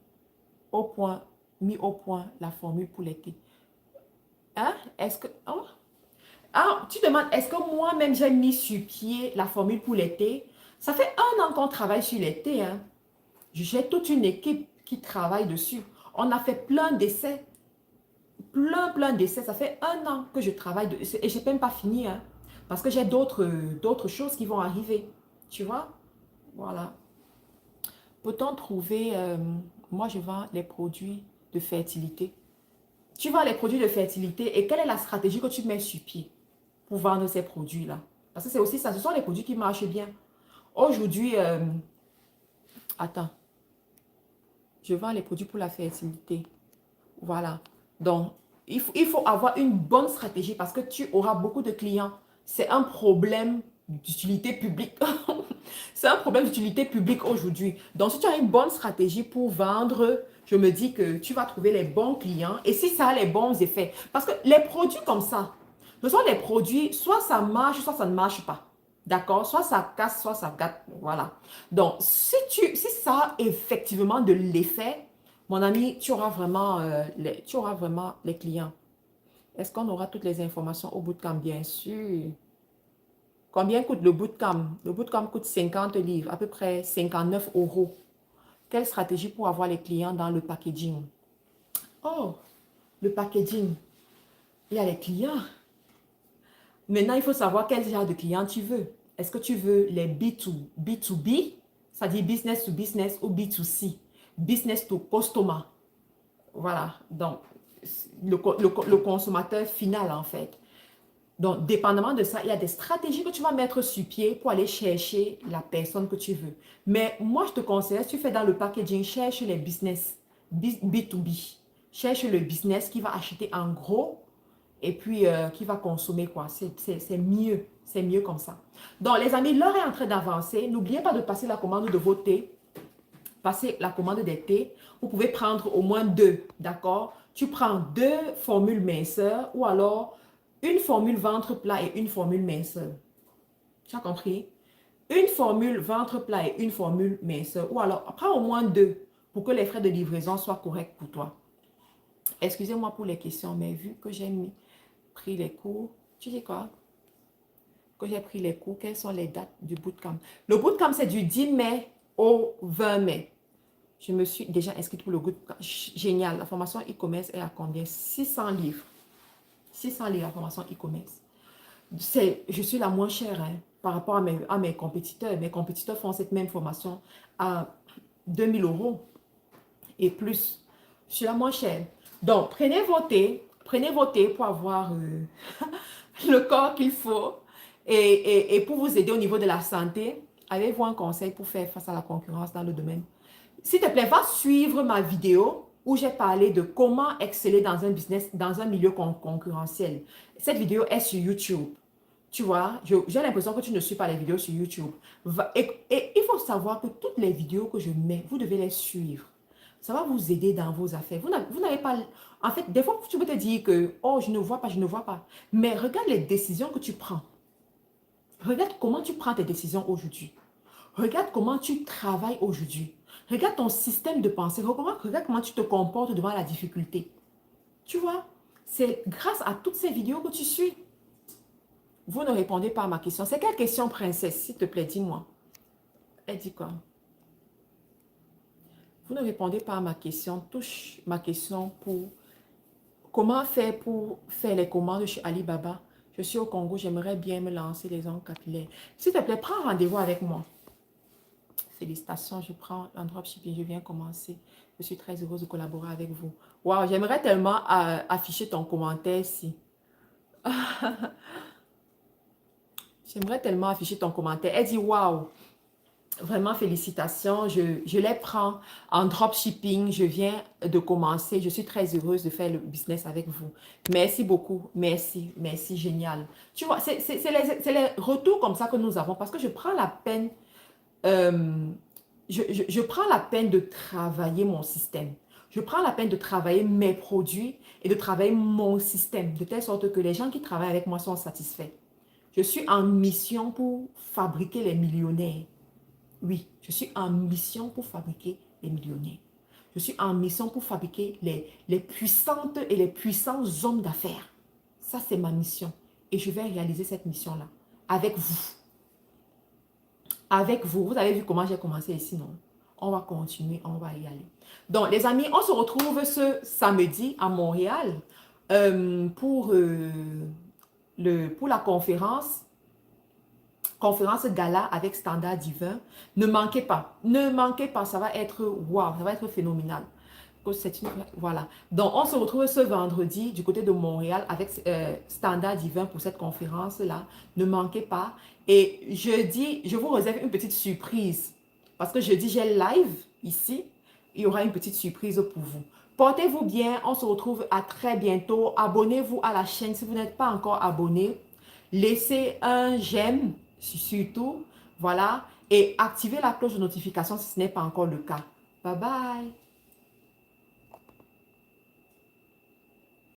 Mis au point la formule pour l'été. Hein? Est-ce que... Oh? Ah, tu demandes, est-ce que moi-même j'ai mis sur pied la formule pour l'été? Ça fait 1 an qu'on travaille sur l'été, hein? J'ai toute une équipe qui travaille dessus. On a fait plein d'essais. Plein d'essais. Ça fait 1 an que je travaille et je n'ai même pas fini, hein, parce que j'ai d'autres choses qui vont arriver. Tu vois? Voilà. Peut-on trouver... moi, je vends les produits de fertilité. Tu vends les produits de fertilité et quelle est la stratégie que tu mets sur pied pour vendre ces produits-là? Parce que c'est aussi ça. Ce sont les produits qui marchent bien. Aujourd'hui, attends. Je vends les produits pour la fertilité. Voilà. Donc, il faut avoir une bonne stratégie parce que tu auras beaucoup de clients. C'est un problème d'utilité publique. C'est un problème d'utilité publique aujourd'hui. Donc, si tu as une bonne stratégie pour vendre, je me dis que tu vas trouver les bons clients et si ça a les bons effets. Parce que les produits comme ça, ce sont des produits, soit ça marche, soit ça ne marche pas. D'accord? Soit ça casse, soit ça gâte. Voilà. Donc, si ça a effectivement de l'effet, mon ami, tu auras vraiment les clients. Est-ce qu'on aura toutes les informations au bootcamp? Bien sûr. Combien coûte le bootcamp? Le bootcamp coûte 50 livres, à peu près 59 euros. Quelle stratégie pour avoir les clients dans le packaging? Oh, le packaging. Il y a les clients. Maintenant, il faut savoir quel genre de client tu veux. Est-ce que tu veux les B2B, c'est-à-dire business to business, ou B2C, business to customer? Voilà, donc le consommateur final en fait. Donc, dépendamment de ça, il y a des stratégies que tu vas mettre sur pied pour aller chercher la personne que tu veux. Mais moi, je te conseille, si tu fais dans le packaging, cherche les business B2B. Cherche le business qui va acheter en gros et puis qui va consommer quoi. C'est mieux comme ça. Donc, les amis, l'heure est en train d'avancer. N'oubliez pas de passer la commande de vos thés. Passez la commande des thés. Vous pouvez prendre au moins 2, d'accord? Tu prends 2 formules minceur ou alors une formule ventre plat et une formule minceur. Tu as compris? Une formule ventre plat et une formule minceur. Ou alors, prends au moins 2 pour que les frais de livraison soient corrects pour toi. Excusez-moi pour les questions, mais vu que j'ai pris les cours, tu dis quoi? Que j'ai pris les cours, quelles sont les dates du bootcamp? Le bootcamp, c'est du 10 mai au 20 mai. Je me suis déjà inscrite pour le bootcamp. Génial. La formation e-commerce est à combien? 600 livres. 600 livres, la formation e-commerce. Je suis la moins chère hein, par rapport à mes compétiteurs. Mes compétiteurs font cette même formation à 2000 euros et plus. Je suis la moins chère. Donc, prenez vos thés pour avoir le corps qu'il faut et pour vous aider au niveau de la santé. Avez-vous un conseil pour faire face à la concurrence dans le domaine? S'il te plaît, va suivre ma vidéo où j'ai parlé de comment exceller dans un business, dans un milieu concurrentiel. Cette vidéo est sur YouTube. Tu vois, j'ai l'impression que tu ne suis pas les vidéos sur YouTube. Et il faut savoir que toutes les vidéos que je mets, vous devez les suivre. Ça va vous aider dans vos affaires. Vous n'avez pas... En fait, des fois, tu peux te dire que, oh, je ne vois pas. Mais regarde les décisions que tu prends. Regarde comment tu prends tes décisions aujourd'hui. Regarde comment tu travailles aujourd'hui. Regarde ton système de pensée. Regarde comment tu te comportes devant la difficulté. Tu vois, c'est grâce à toutes ces vidéos que tu suis. Vous ne répondez pas à ma question. C'est quelle question, princesse? S'il te plaît, dis-moi. Elle dit quoi? Vous ne répondez pas à ma question. Touche ma question pour... Comment faire pour faire les commandes chez Alibaba? Je suis au Congo, j'aimerais bien me lancer les ongles capillaires. S'il te plaît, prends rendez-vous avec moi. Félicitations, je prends un dropshipping, je viens commencer. Je suis très heureuse de collaborer avec vous. Waouh, j'aimerais tellement afficher ton commentaire ici. J'aimerais tellement afficher ton commentaire. Elle dit waouh, vraiment félicitations. Je les prends en dropshipping. Je viens de commencer. Je suis très heureuse de faire le business avec vous. Merci beaucoup. Merci, merci, génial. Tu vois, c'est les retours comme ça que nous avons parce que je prends la peine. euh, je prends la peine de travailler mon système. Je prends la peine de travailler mes produits et de travailler mon système de telle sorte que les gens qui travaillent avec moi sont satisfaits. Je suis en mission pour fabriquer les millionnaires. Oui, je suis en mission pour fabriquer les millionnaires. Je suis en mission pour fabriquer les puissantes et les puissants hommes d'affaires. Ça, c'est ma mission. Et je vais réaliser cette mission-là avec vous. Avec vous. Vous avez vu comment j'ai commencé ici, non? On va continuer, on va y aller. Donc, les amis, on se retrouve ce samedi à Montréal pour la conférence gala avec Standard Divin. Ne manquez pas, ça va être waouh, ça va être phénoménal. Voilà. Donc, on se retrouve ce vendredi du côté de Montréal avec Standard Divin pour cette conférence-là. Ne manquez pas. Et jeudi, je vous réserve une petite surprise. Parce que jeudi, j'ai live ici. Il y aura une petite surprise pour vous. Portez-vous bien. On se retrouve à très bientôt. Abonnez-vous à la chaîne si vous n'êtes pas encore abonné. Laissez un j'aime surtout. Voilà. Et activez la cloche de notification si ce n'est pas encore le cas. Bye bye.